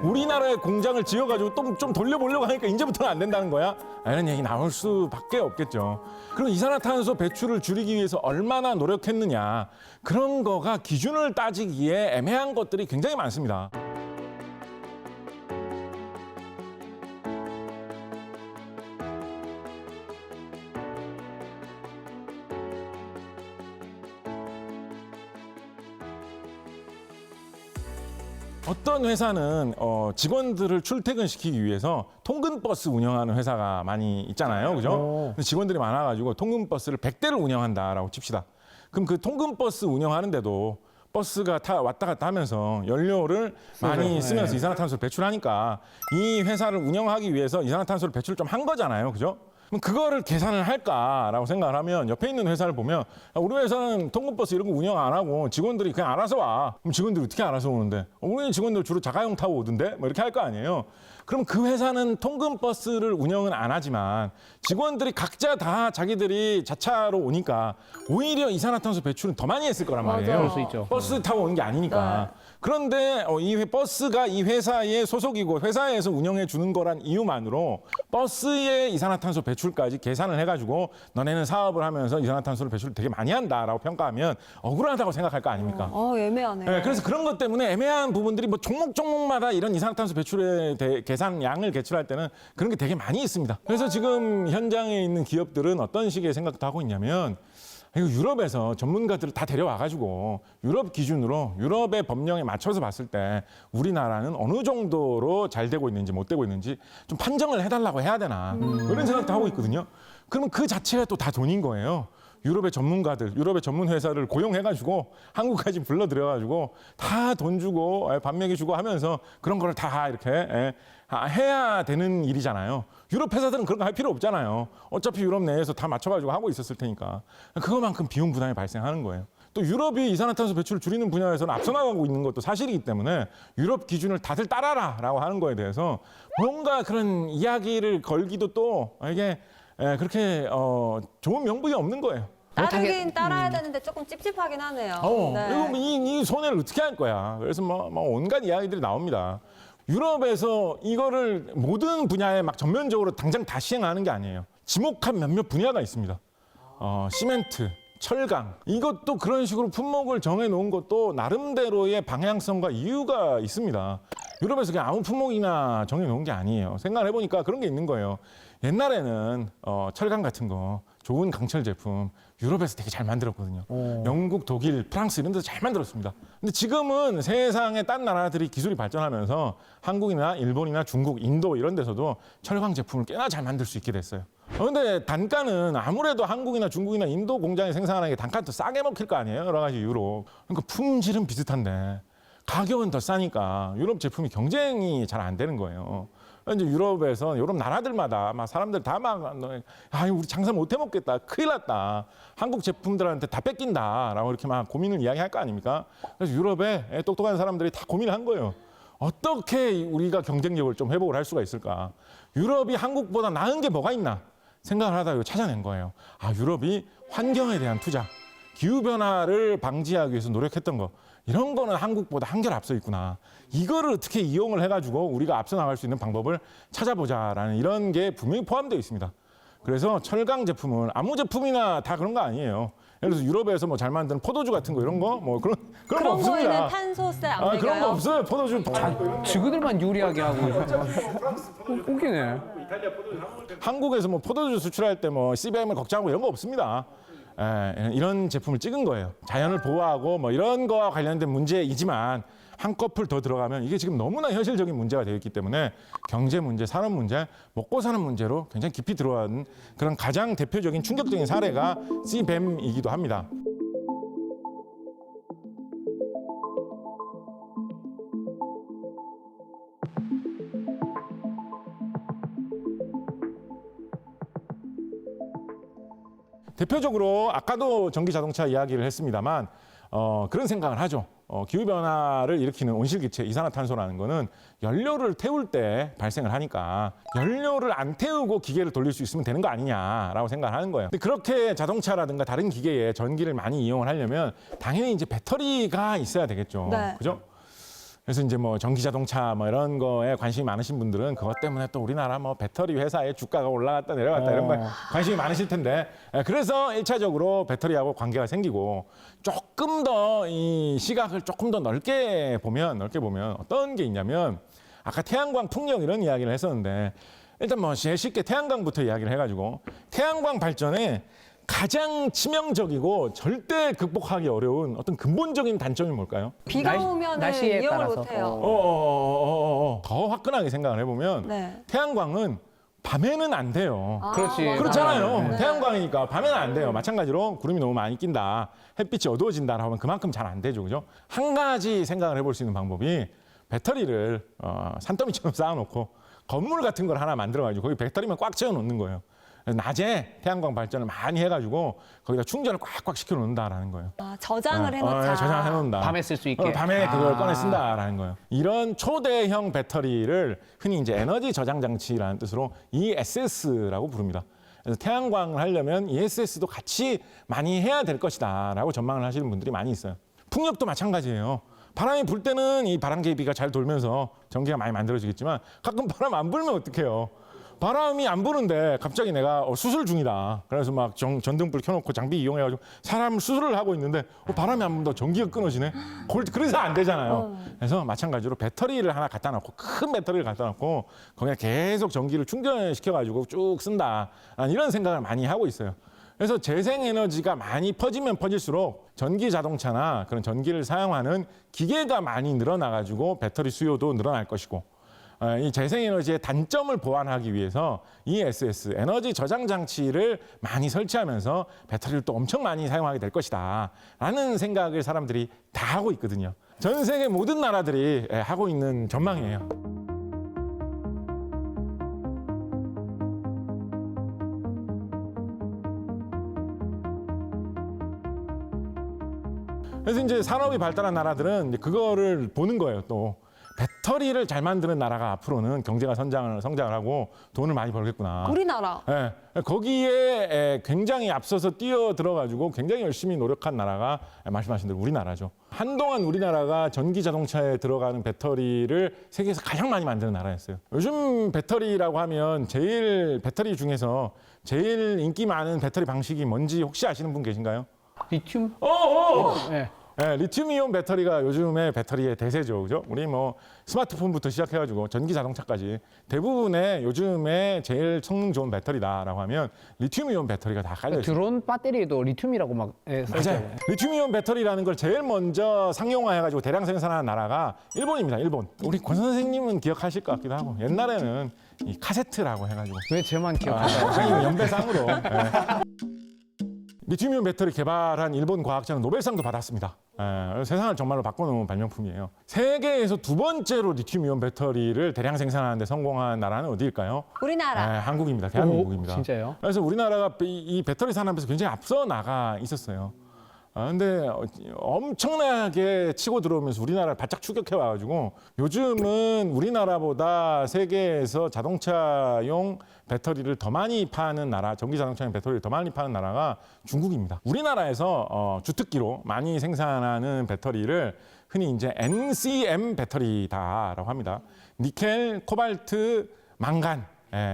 우리나라의 공장을 지어가지고 또 좀 돌려보려고 하니까 이제부터는 안 된다는 거야? 이런 얘기 나올 수밖에 없겠죠. 그리고 이산화탄소 배출을 줄이기 위해서 얼마나 노력했느냐 그런 거가 기준을 따지기에 애매한 것들이 굉장히 많습니다. 어떤 회사는 직원들을 출퇴근시키기 위해서 통근버스 운영하는 회사가 많이 있잖아요. 그죠? 근데 직원들이 많아가지고 통근버스를 100대를 운영한다라고 칩시다. 그럼 그 통근버스 운영하는데도 버스가 왔다 갔다 하면서 연료를 많이 쓰면서 이산화탄소를 배출하니까 이 회사를 운영하기 위해서 이산화탄소를 배출을 좀 한 거잖아요. 그죠? 그럼 그거를 계산을 할까라고 생각을 하면 옆에 있는 회사를 보면 우리 회사는 통근버스 이런 거 운영 안 하고 직원들이 그냥 알아서 와. 그럼 직원들이 어떻게 알아서 오는데? 우리 직원들 주로 자가용 타고 오던데? 뭐 이렇게 할 거 아니에요. 그럼 그 회사는 통근버스를 운영은 안 하지만 직원들이 각자 다 자기들이 자차로 오니까 오히려 이산화탄소 배출은 더 많이 했을 거란 말이에요. 그럴 수 있죠. 버스 타고 오는 게 아니니까. 그런데 이 버스가 이 회사의 소속이고 회사에서 운영해 주는 거란 이유만으로 버스의 이산화탄소 배출까지 계산을 해가지고 너네는 사업을 하면서 이산화탄소를 배출을 되게 많이 한다라고 평가하면 억울하다고 생각할 거 아닙니까? 애매하네요. 네, 그래서 그런 것 때문에 애매한 부분들이 뭐 종목마다 이런 이산화탄소 배출에 대해 계산량을 계출할 때는 그런 게 되게 많이 있습니다. 그래서 지금 현장에 있는 기업들은 어떤 식의 생각도 하고 있냐면 이거 유럽에서 전문가들을 다 데려와가지고 유럽 기준으로 유럽의 법령에 맞춰서 봤을 때 우리나라는 어느 정도로 잘 되고 있는지 못 되고 있는지 좀 판정을 해달라고 해야 되나 이런 생각도 하고 있거든요. 그러면 그 자체가 또 다 돈인 거예요. 유럽의 전문가들, 유럽의 전문 회사를 고용해가지고 한국까지 불러들여가지고 다 돈 주고 밥 먹여주고 하면서 그런 거를 다 이렇게 해야 되는 일이잖아요. 유럽 회사들은 그런 거 할 필요 없잖아요. 어차피 유럽 내에서 다 맞춰가지고 하고 있었을 테니까. 그거만큼 비용 부담이 발생하는 거예요. 또 유럽이 이산화탄소 배출을 줄이는 분야에서는 앞서 나가고 있는 것도 사실이기 때문에 유럽 기준을 다들 따라라라고 하는 거에 대해서 뭔가 그런 이야기를 걸기도 또 이게 그렇게 좋은 명분이 없는 거예요. 따르긴 따라야 되는데 조금 찝찝하긴 하네요. 이거 이 손해를 어떻게 할 거야. 그래서 뭐 온갖 이야기들이 나옵니다. 유럽에서 이거를 모든 분야에 막 전면적으로 당장 다 시행하는 게 아니에요. 지목한 몇몇 분야가 있습니다. 시멘트, 철강 이것도 그런 식으로 품목을 정해놓은 것도 나름대로의 방향성과 이유가 있습니다. 유럽에서 그냥 아무 품목이나 정해놓은 게 아니에요. 생각을 해보니까 그런 게 있는 거예요. 옛날에는 철강 같은 거 좋은 강철 제품 유럽에서 되게 잘 만들었거든요. 영국, 독일, 프랑스 이런 데서 잘 만들었습니다. 근데 지금은 세상의 딴 나라들이 기술이 발전하면서 한국이나 일본이나 중국, 인도 이런 데서도 철강 제품을 꽤나 잘 만들 수 있게 됐어요. 그런데 단가는 아무래도 한국이나 중국이나 인도 공장이 생산하는 게 단가는 더 싸게 먹힐 거 아니에요. 여러 가지 이유로. 그러니까 품질은 비슷한데 가격은 더 싸니까 유럽 제품이 경쟁이 잘 안 되는 거예요. 이제 유럽에서 유럽 나라들마다 막 사람들 다 막 우리 장사 못 해 먹겠다. 큰일 났다. 한국 제품들한테 다 뺏긴다라고 이렇게 막 고민을 이야기할 거 아닙니까? 그래서 유럽에 똑똑한 사람들이 다 고민을 한 거예요. 어떻게 우리가 경쟁력을 좀 회복을 할 수가 있을까? 유럽이 한국보다 나은 게 뭐가 있나? 생각을 하다가 찾아낸 거예요. 유럽이 환경에 대한 투자, 기후변화를 방지하기 위해서 노력했던 거 이런 거는 한국보다 한결 앞서 있구나. 이거를 어떻게 이용을 해가지고 우리가 앞서 나갈 수 있는 방법을 찾아보자라는 이런 게 분명히 포함되어 있습니다. 그래서 철강 제품은 아무 제품이나 다 그런 거 아니에요. 예를 들어서 유럽에서 뭐 잘 만드는 포도주 같은 거 이런 거 뭐 그런 거 그런 없습니다. 거에는 탄소세 안 매겨요? 그런 거 없어요. 포도주 지그들만 유리하게 하고 웃기네. 한국에서 뭐 포도주 수출할 때 뭐 CBM을 걱정하고 이런 거 없습니다. 이런 제품을 찍은 거예요. 자연을 보호하고 뭐 이런 거와 관련된 문제이지만 한꺼풀 더 들어가면 이게 지금 너무나 현실적인 문제가 되어 있기 때문에 경제 문제, 산업 문제, 먹고 사는 문제로 굉장히 깊이 들어간 그런 가장 대표적인 충격적인 사례가 씨뱀이기도 합니다. 대표적으로 아까도 전기 자동차 이야기를 했습니다만 그런 생각을 하죠. 기후변화를 일으키는 온실기체, 이산화탄소라는 거는 연료를 태울 때 발생을 하니까 연료를 안 태우고 기계를 돌릴 수 있으면 되는 거 아니냐라고 생각을 하는 거예요. 근데 그렇게 자동차라든가 다른 기계에 전기를 많이 이용을 하려면 당연히 이제 배터리가 있어야 되겠죠. 네. 그죠? 그래서 이제 뭐 전기 자동차 뭐 이런 거에 관심이 많으신 분들은 그것 때문에 또 우리나라 뭐 배터리 회사의 주가가 올라갔다 내려갔다 이런 거에 관심이 많으실 텐데 그래서 1차적으로 배터리하고 관계가 생기고 조금 더 이 시각을 조금 더 넓게 보면 어떤 게 있냐면 아까 태양광 풍력 이런 이야기를 했었는데 일단 뭐 제일 쉽게 태양광부터 이야기를 해가지고 태양광 발전에 가장 치명적이고 절대 극복하기 어려운 어떤 근본적인 단점이 뭘까요? 비가 날씨- 오면 날씨에 이용을 따라서. 못해요. 더 화끈하게 생각을 해보면 네. 태양광은 밤에는 안 돼요. 아, 그렇지. 맞아요. 그렇잖아요. 네. 태양광이니까 밤에는 안 돼요. 마찬가지로 구름이 너무 많이 낀다. 햇빛이 어두워진다 하면 그만큼 잘 안 되죠. 그죠? 한 가지 생각을 해볼 수 있는 방법이 배터리를 산더미처럼 쌓아놓고 건물 같은 걸 하나 만들어가지고 거기 배터리만 꽉 채워 놓는 거예요. 낮에 태양광 발전을 많이 해가지고 거기다 충전을 꽉꽉 시켜 놓는다라는 거예요. 아, 저장을 해놓자. 저장을 해놓는다. 밤에 쓸 수 있게. 밤에 그걸 아. 꺼내 쓴다라는 거예요. 이런 초대형 배터리를 흔히 이제 에너지 저장 장치라는 뜻으로 ESS라고 부릅니다. 그래서 태양광을 하려면 ESS도 같이 많이 해야 될 것이다라고 전망을 하시는 분들이 많이 있어요. 풍력도 마찬가지예요. 바람이 불 때는 이 바람개비가 잘 돌면서 전기가 많이 만들어지겠지만 가끔 바람 안 불면 어떡해요? 바람이 안 부는데 갑자기 내가 수술 중이다. 그래서 막 전등불 켜놓고 장비 이용해가지고 사람 수술을 하고 있는데 바람이 안 분다 전기가 끊어지네. 그래서 안 되잖아요. 그래서 마찬가지로 배터리를 하나 갖다 놓고 큰 배터리를 갖다 놓고 거기에 계속 전기를 충전시켜가지고 쭉 쓴다. 이런 생각을 많이 하고 있어요. 그래서 재생에너지가 많이 퍼지면 퍼질수록 전기 자동차나 그런 전기를 사용하는 기계가 많이 늘어나가지고 배터리 수요도 늘어날 것이고 이 재생에너지의 단점을 보완하기 위해서 ESS, 에너지 저장 장치를 많이 설치하면서 배터리를 또 엄청 많이 사용하게 될 것이다 라는 생각을 사람들이 다 하고 있거든요. 전 세계 모든 나라들이 하고 있는 전망이에요. 그래서 이제 산업이 발달한 나라들은 이제 그거를 보는 거예요. 또 배터리를 잘 만드는 나라가 앞으로는 경제가 성장을 하고 돈을 많이 벌겠구나. 우리나라. 거기에 굉장히 앞서서 뛰어들어가지고 굉장히 열심히 노력한 나라가 말씀하신 대로 우리나라죠. 한동안 우리나라가 전기 자동차에 들어가는 배터리를 세계에서 가장 많이 만드는 나라였어요. 요즘 배터리라고 하면 배터리 중에서 제일 인기 많은 배터리 방식이 뭔지 혹시 아시는 분 계신가요? 리튬? 네. 네, 리튬이온 배터리가 요즘의 배터리의 대세죠. 그죠? 우리 뭐 스마트폰부터 시작해가지고 전기 자동차까지 대부분의 요즘에 제일 성능 좋은 배터리다라고 하면 리튬이온 배터리가 다 깔려 있어요. 드론 배터리도 리튬이라고 막 맞아요. 리튬이온 배터리라는 걸 제일 먼저 상용화해가지고 대량 생산하는 나라가 일본입니다. 일본. 우리 권 선생님은 기억하실 것 같기도 하고 옛날에는 이 카세트라고 해가지고 왜 저만 기억하죠? 선생님 연배상으로 리튬이온 배터리 개발한 일본 과학자는 노벨상도 받았습니다. 세상을 정말로 바꿔놓은 발명품이에요. 세계에서 두 번째로 리튬이온 배터리를 대량 생산하는 데 성공한 나라는 어디일까요? 우리나라. 한국입니다. 대한민국입니다. 진짜요? 그래서 우리나라가 이 배터리 산업에서 굉장히 앞서 나가 있었어요. 근데 엄청나게 치고 들어오면서 우리나라를 바짝 추격해 와가지고 요즘은 우리나라보다 세계에서 자동차용 배터리를 더 많이 파는 나라, 전기 자동차용 배터리를 더 많이 파는 나라가 중국입니다. 우리나라에서 주특기로 많이 생산하는 배터리를 흔히 이제 NCM 배터리다라고 합니다. 니켈, 코발트, 망간.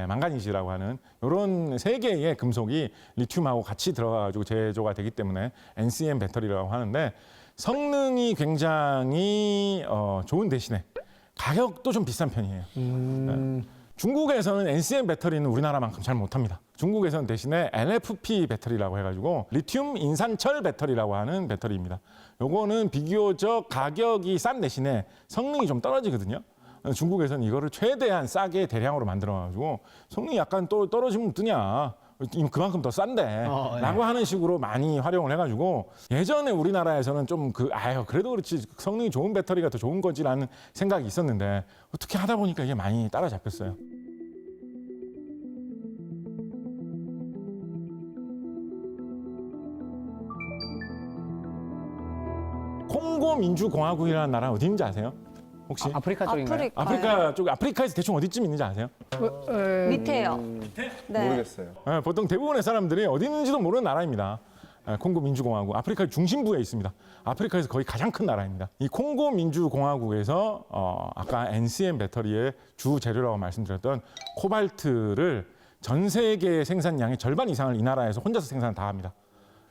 망가니즈라고 하는 이런 세 개의 금속이 리튬하고 같이 들어가가지고 제조가 되기 때문에 NCM 배터리라고 하는데 성능이 굉장히 좋은 대신에 가격도 좀 비싼 편이에요. 중국에서는 NCM 배터리는 우리나라만큼 잘 못합니다. 중국에서는 대신에 LFP 배터리라고 해가지고 리튬 인산철 배터리라고 하는 배터리입니다. 요거는 비교적 가격이 싼 대신에 성능이 좀 떨어지거든요. 중국에서는 이거를 최대한 싸게 대량으로 만들어가지고 성능이 약간 또 떨어지면 어떠냐. 그만큼 더 싼데 라고 하는 식으로 많이 활용을 해가지고 예전에 우리나라에서는 좀 그래도 그렇지 성능이 좋은 배터리가 더 좋은 거지라는 생각이 있었는데 어떻게 하다 보니까 이게 많이 따라잡혔어요. 콩고 민주공화국이라는 나라 어디 있는지 아세요? 혹시? 아프리카 쪽인가요? 아프리카 쪽, 아프리카에서 대충 어디쯤 있는지 아세요? 밑에요. 네. 모르겠어요. 보통 대부분의 사람들이 어디 있는지도 모르는 나라입니다. 콩고 민주공화국, 아프리카 중심부에 있습니다. 아프리카에서 거의 가장 큰 나라입니다. 이 콩고 민주공화국에서 아까 NCM 배터리의 주 재료라고 말씀드렸던 코발트를 전 세계 생산량의 절반 이상을 이 나라에서 혼자서 생산을 다 합니다.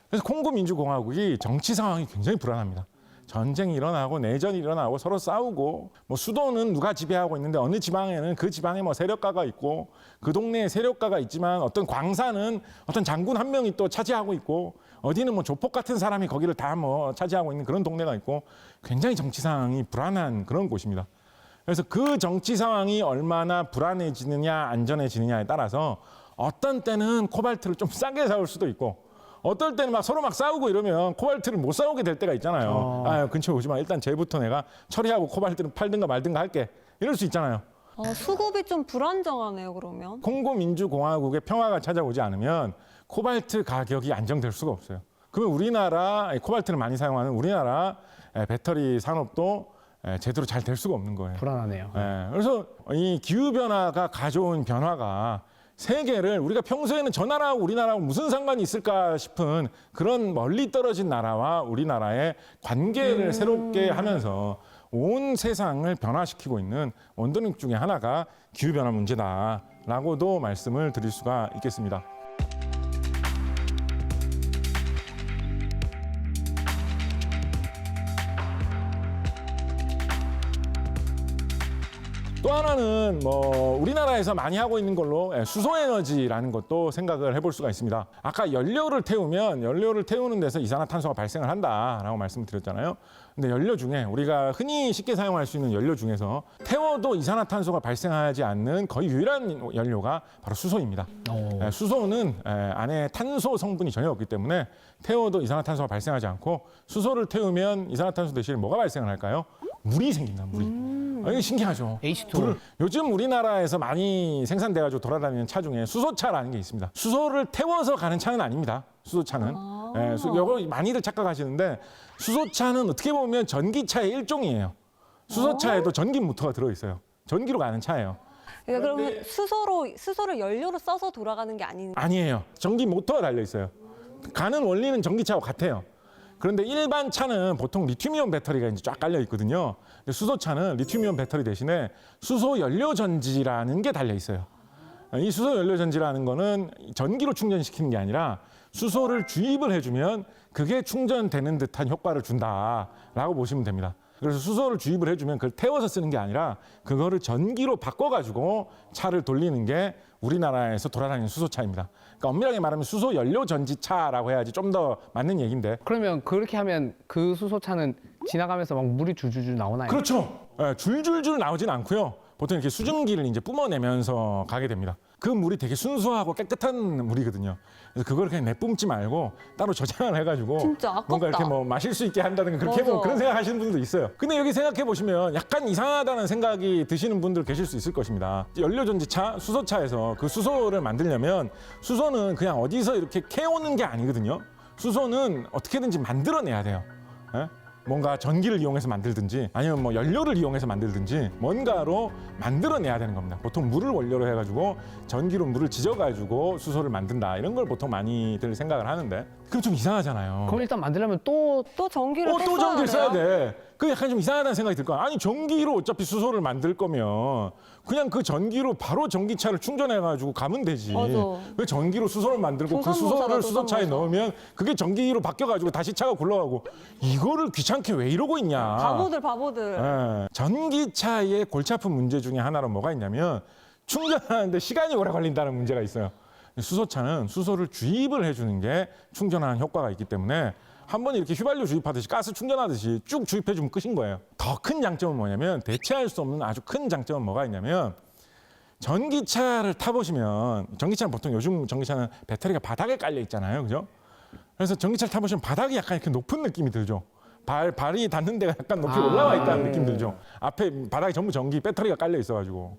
그래서 콩고 민주공화국이 정치 상황이 굉장히 불안합니다. 전쟁이 일어나고 내전이 일어나고 서로 싸우고 뭐 수도는 누가 지배하고 있는데 어느 지방에는 그 지방에 뭐 세력가가 있고 그 동네에 세력가가 있지만 어떤 광산은 어떤 장군 한 명이 또 차지하고 있고 어디는 뭐 조폭 같은 사람이 거기를 다 뭐 차지하고 있는 그런 동네가 있고 굉장히 정치 상황이 불안한 그런 곳입니다. 그래서 그 정치 상황이 얼마나 불안해지느냐 안전해지느냐에 따라서 어떤 때는 코발트를 좀 싸게 사올 수도 있고 어떨 때는 서로 싸우고 이러면 코발트를 못 사오게 될 때가 있잖아요. 근처에 오지 마. 일단 쟤부터 내가 처리하고 코발트를 팔든가 말든가 할게. 이럴 수 있잖아요. 수급이 좀 불안정하네요, 그러면. 콩고 민주공화국의 평화가 찾아오지 않으면 코발트 가격이 안정될 수가 없어요. 그러면 우리나라 코발트를 많이 사용하는 우리나라 배터리 산업도 제대로 잘 될 수가 없는 거예요. 불안하네요. 그래서 이 기후변화가 가져온 변화가 세계를 우리가 평소에는 저 나라하고 우리나라하고 무슨 상관이 있을까 싶은 그런 멀리 떨어진 나라와 우리나라의 관계를 새롭게 하면서 온 세상을 변화시키고 있는 원동력 중에 하나가 기후변화 문제다라고도 말씀을 드릴 수가 있겠습니다. 또 하나는 우리나라에서 많이 하고 있는 걸로 수소에너지라는 것도 생각을 해볼 수가 있습니다. 아까 연료를 태우는 데서 이산화탄소가 발생을 한다라고 말씀을 드렸잖아요. 근데 연료 중에 우리가 흔히 쉽게 사용할 수 있는 연료 중에서 태워도 이산화탄소가 발생하지 않는 거의 유일한 연료가 바로 수소입니다. 수소는 안에 탄소 성분이 전혀 없기 때문에 태워도 이산화탄소가 발생하지 않고 수소를 태우면 이산화탄소 대신에 뭐가 발생을 할까요? 물이 생긴다, 물이. 이게 신기하죠. H2O. 요즘 우리나라에서 많이 생산돼가지고 돌아다니는 차 중에 수소차라는 게 있습니다. 수소를 태워서 가는 차는 아닙니다. 수소차는. 이거 많이들 착각하시는데 수소차는 어떻게 보면 전기차의 일종이에요. 수소차에도 전기 모터가 들어있어요. 전기로 가는 차예요. 그러니까 그러면 수소를 연료로 써서 돌아가는 게 아니에요. 전기 모터가 달려 있어요. 가는 원리는 전기차와 같아요. 그런데 일반 차는 보통 리튬이온 배터리가 이제 쫙 깔려 있거든요. 근데 수소차는 리튬이온 배터리 대신에 수소 연료 전지라는 게 달려 있어요. 이 수소 연료 전지라는 거는 전기로 충전시키는 게 아니라 수소를 주입을 해주면 그게 충전되는 듯한 효과를 준다라고 보시면 됩니다. 그래서 수소를 주입을 해주면 그걸 태워서 쓰는 게 아니라 그거를 전기로 바꿔가지고 차를 돌리는 게 우리나라에서 돌아다니는 수소차입니다. 그러니까 엄밀하게 말하면 수소 연료 전지차라고 해야지 좀 더 맞는 얘기인데. 그러면 그렇게 하면 그 수소차는 지나가면서 막 물이 줄줄줄 나오나요? 그렇죠. 줄줄줄 나오진 않고요. 보통 이렇게 수증기를 이제 뿜어내면서 가게 됩니다. 그 물이 되게 순수하고 깨끗한 물이거든요. 그래서 그걸 그냥 내뿜지 말고 따로 저장을 해가지고 진짜 아깝다. 뭔가 이렇게 마실 수 있게 한다든가 그렇게 맞아. 해보면 그런 생각 하시는 분들도 있어요. 근데 여기 생각해 보시면 약간 이상하다는 생각이 드시는 분들 계실 수 있을 것입니다. 연료전지차, 수소차에서 그 수소를 만들려면 수소는 그냥 어디서 이렇게 캐오는 게 아니거든요. 수소는 어떻게든지 만들어내야 돼요. 뭔가 전기를 이용해서 만들든지 아니면 뭐 연료를 이용해서 만들든지 뭔가로 만들어내야 되는 겁니다. 보통 물을 원료로 해가지고 전기로 물을 지져가지고 수소를 만든다 이런 걸 보통 많이들 생각을 하는데 그럼 좀 이상하잖아요. 그럼 일단 만들려면 또 전기를 또 전기를 써야 돼요? 돼. 그 약간 좀 이상하다는 생각이 들 거야. 아니 전기로 어차피 수소를 만들 거면 그냥 그 전기로 바로 전기차를 충전해가지고 가면 되지. 맞아. 왜 전기로 수소를 만들고 그 조선모사다, 수소를 수소차에 조선모사. 넣으면 그게 전기로 바뀌어가지고 다시 차가 굴러가고 이거를 귀찮게 왜 이러고 있냐. 바보들. 전기차의 골치 아픈 문제 중에 하나로 뭐가 있냐면 충전하는데 시간이 오래 걸린다는 문제가 있어요. 수소차는 수소를 주입을 해주는 게 충전하는 효과가 있기 때문에 한번 이렇게 휘발유 주입하듯이 가스 충전하듯이 쭉 주입해주면 끝인 거예요. 더 큰 장점은 뭐냐면 대체할 수 없는 아주 큰 장점은 뭐가 있냐면 전기차를 타보시면 전기차는 보통 요즘 전기차는 배터리가 바닥에 깔려 있잖아요. 그죠? 그래서 전기차를 타보시면 바닥이 약간 이렇게 높은 느낌이 들죠. 발이 닿는 데가 약간 높이 올라와 있다는 느낌 들죠. 앞에 바닥이 전부 전기 배터리가 깔려 있어가지고.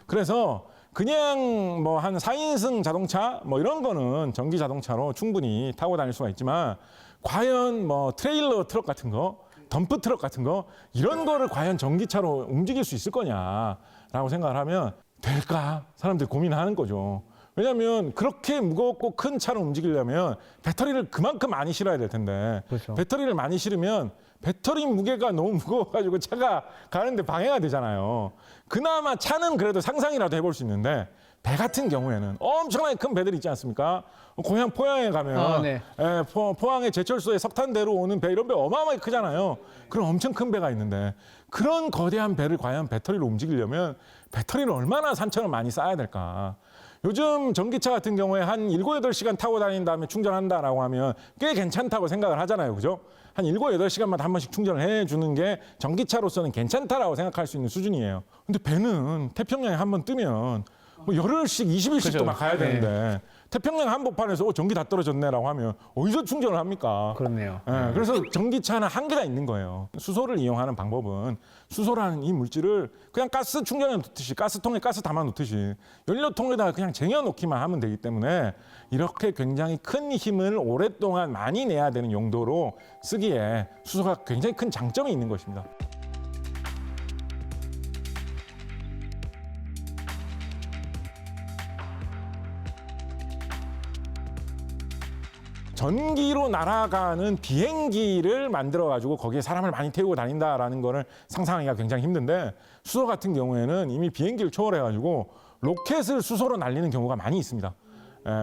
그래서 그냥 뭐 한 4인승 자동차 뭐 이런 거는 전기 자동차로 충분히 타고 다닐 수가 있지만 과연 뭐 트레일러 트럭 같은 거, 덤프 트럭 같은 거 이런 거를 과연 전기차로 움직일 수 있을 거냐라고 생각을 하면 될까? 사람들이 고민하는 거죠. 왜냐하면 그렇게 무겁고 큰 차를 움직이려면 배터리를 그만큼 많이 실어야 될 텐데 그렇죠. 배터리를 많이 실으면 배터리 무게가 너무 무거워가지고 차가 가는데 방해가 되잖아요. 그나마 차는 그래도 상상이라도 해볼 수 있는데 배 같은 경우에는 엄청나게 큰 배들이 있지 않습니까? 고향 포항에 가면 네. 포항의 제철소에 석탄대로 오는 배 이런 배 어마어마하게 크잖아요. 그런 엄청 큰 배가 있는데 그런 거대한 배를 과연 배터리로 움직이려면 배터리를 얼마나 산천을 많이 쌓아야 될까? 요즘 전기차 같은 경우에 한 7, 8시간 타고 다닌 다음에 충전한다라고 하면 꽤 괜찮다고 생각을 하잖아요. 그죠? 한 7, 8시간마다 한 번씩 충전을 해주는 게 전기차로서는 괜찮다라고 생각할 수 있는 수준이에요. 근데 배는 태평양에 한 번 뜨면 뭐 열흘씩, 20일씩도 그죠. 막 가야 되는데 태평양 한복판에서 전기 다 떨어졌네라고 하면 어디서 충전을 합니까? 그렇네요. 예, 그래서 전기차는 한계가 있는 거예요. 수소를 이용하는 방법은 수소라는 이 물질을 그냥 가스 충전해 놓듯이 가스통에 가스 담아 놓듯이 연료통에다가 그냥 쟁여 놓기만 하면 되기 때문에 이렇게 굉장히 큰 힘을 오랫동안 많이 내야 되는 용도로 쓰기에 수소가 굉장히 큰 장점이 있는 것입니다. 전기로 날아가는 비행기를 만들어가지고 거기에 사람을 많이 태우고 다닌다라는 거를 상상하기가 굉장히 힘든데 수소 같은 경우에는 이미 비행기를 초월해가지고 로켓을 수소로 날리는 경우가 많이 있습니다.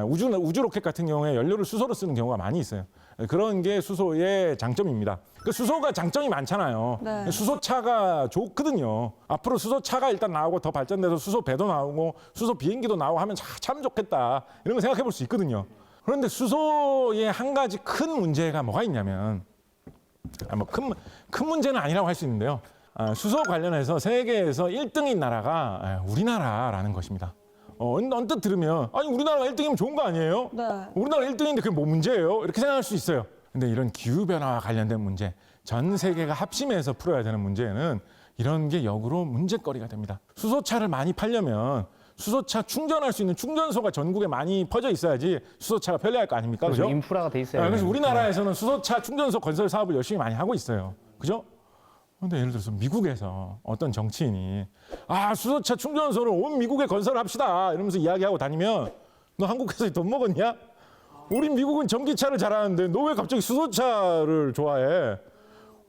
우주 로켓 같은 경우에 연료를 수소로 쓰는 경우가 많이 있어요. 그런 게 수소의 장점입니다. 그 수소가 장점이 많잖아요. 네. 수소차가 좋거든요. 앞으로 수소차가 일단 나오고 더 발전돼서 수소 배도 나오고 수소 비행기도 나오고 하면 참 좋겠다. 이런 거 생각해 볼 수 있거든요. 그런데 수소의 한 가지 큰 문제가 뭐가 있냐면 뭐 큰 문제는 아니라고 할 수 있는데요. 수소 관련해서 세계에서 1등인 나라가 우리나라라는 것입니다. 언뜻 들으면 아니 우리나라가 1등이면 좋은 거 아니에요? 네. 우리나라 1등인데 그게 뭐 문제예요? 이렇게 생각할 수 있어요. 근데 이런 기후변화와 관련된 문제, 전 세계가 합심해서 풀어야 되는 문제는 이런 게 역으로 문제거리가 됩니다. 수소차를 많이 팔려면 수소차 충전할 수 있는 충전소가 전국에 많이 퍼져 있어야지 수소차가 편리할 거 아닙니까? 그렇죠. 그죠? 인프라가 돼 있어요. 그래서 우리나라에서는 수소차 충전소 건설 사업을 열심히 많이 하고 있어요. 그죠? 근데 예를 들어서 미국에서 어떤 정치인이 수소차 충전소를 온 미국에 건설합시다 이러면서 이야기하고 다니면 너 한국에서 돈 먹었냐? 우리 미국은 전기차를 잘하는데 너 왜 갑자기 수소차를 좋아해?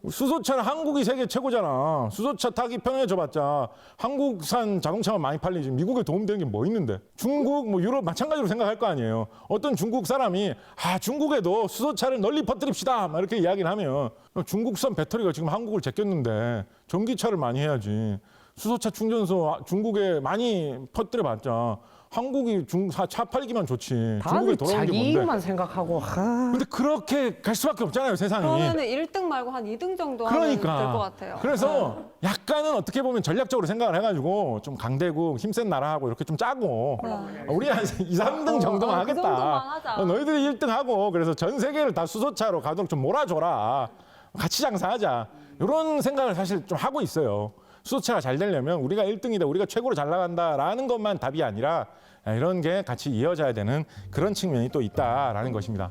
수소차는 한국이 세계 최고잖아. 수소차 타기 편해져봤자 한국산 자동차만 많이 팔리지 미국에 도움되는 게 뭐 있는데. 중국, 뭐 유럽 마찬가지로 생각할 거 아니에요. 어떤 중국 사람이 중국에도 수소차를 널리 퍼뜨립시다 막 이렇게 이야기를 하면 중국산 배터리가 지금 한국을 제꼈는데 전기차를 많이 해야지. 수소차 충전소 중국에 많이 퍼뜨려봤자 한국이 차 팔기만 좋지. 중국에 다들 돌아오는 게 자기 뭔데. 이익만 생각하고 근데 그렇게 갈 수밖에 없잖아요, 세상이. 그러면은 1등 말고 한 2등 정도 하면 될 것 그러니까. 같아요. 그래서 약간은 어떻게 보면 전략적으로 생각을 해가지고 좀 강대국, 힘센 나라하고 이렇게 좀 짜고 우리 한 2, 3등 정도만 그 하겠다. 정도만 하자. 너희들이 1등 하고 그래서 전 세계를 다 수소차로 가도록 좀 몰아줘라. 같이 장사하자. 이런 생각을 사실 좀 하고 있어요. 수소차가 잘 되려면 우리가 1등이다, 우리가 최고로 잘 나간다라는 것만 답이 아니라 이런 게 같이 이어져야 되는 그런 측면이 또 있다라는 것입니다.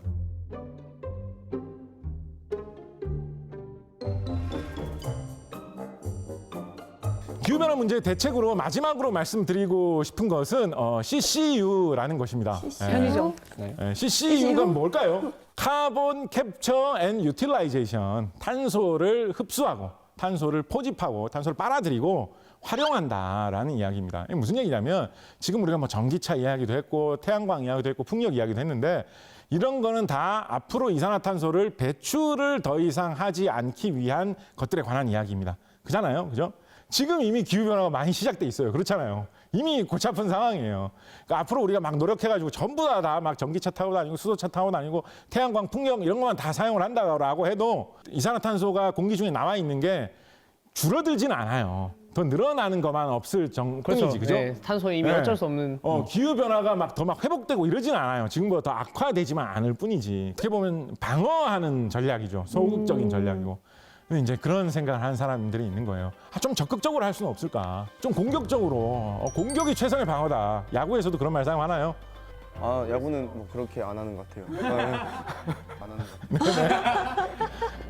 기후변화 문제 대책으로 마지막으로 말씀드리고 싶은 것은 CCU라는 것입니다. 편의점. CCU가 뭘까요? 카본 캡처 앤 유틸라이제이션, 탄소를 흡수하고 탄소를 포집하고 탄소를 빨아들이고 활용한다라는 이야기입니다. 이게 무슨 얘기냐면 지금 우리가 뭐 전기차 이야기도 했고 태양광 이야기도 했고 풍력 이야기도 했는데 이런 거는 다 앞으로 이산화탄소를 배출을 더 이상 하지 않기 위한 것들에 관한 이야기입니다. 그잖아요. 그죠? 지금 이미 기후변화가 많이 시작돼 있어요. 그렇잖아요. 이미 골치 아픈 상황이에요. 그러니까 앞으로 우리가 막 노력해가지고 전부 다 막 전기차 타고 다니고 수소차 타고 다니고 태양광 풍력 이런 것만 다 사용을 한다고 해도 이산화탄소가 공기 중에 나와 있는 게 줄어들진 않아요. 더 늘어나는 것만 없을 뿐이지, 그죠? 네, 탄소 이미 네. 어쩔 수 없는. 기후 변화가 막 더 막 회복되고 이러진 않아요. 지금보다 더 악화되지만 않을 뿐이지. 어떻게 보면 방어하는 전략이죠. 소극적인 전략이고. 근데 이제 그런 생각을 하는 사람들이 있는 거예요. 좀 적극적으로 할 수는 없을까? 좀 공격적으로. 공격이 최선의 방어다. 야구에서도 그런 말 사용하나요? 아, 야구는 뭐 그렇게 안 하는 것 같아요. 안 하는 것 같아요.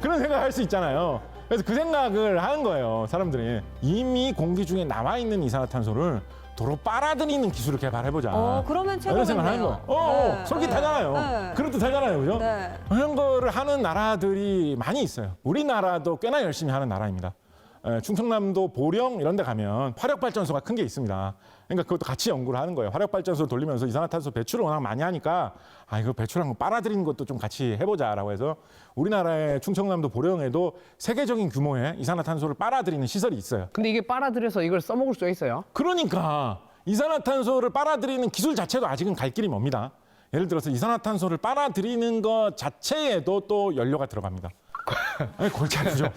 그런 생각을 할 수 있잖아요. 그래서 그 생각을 하는 거예요. 사람들이. 이미 공기 중에 나와 있는 이산화탄소를 도로 빨아들이는 기술을 개발해보자. 그러면 이런 생각을 하는 최고겠네요. 거예요. 네. 솔깃하잖아요. 네. 그렇듯하잖아요. 그죠? 네. 그런 거를 하는 나라들이 많이 있어요. 우리나라도 꽤나 열심히 하는 나라입니다. 충청남도 보령 이런 데 가면 화력발전소가 큰 게 있습니다. 그러니까 그것도 같이 연구를 하는 거예요. 화력발전소 돌리면서 이산화탄소 배출을 워낙 많이 하니까 이거 배출한 거 빨아들이는 것도 좀 같이 해보자라고 해서 우리나라의 충청남도 보령에도 세계적인 규모의 이산화탄소를 빨아들이는 시설이 있어요. 근데 이게 빨아들여서 이걸 써먹을 수가 있어요? 그러니까 이산화탄소를 빨아들이는 기술 자체도 아직은 갈 길이 멉니다. 예를 들어서 이산화탄소를 빨아들이는 것 자체에도 또 연료가 들어갑니다. 골치 아프죠.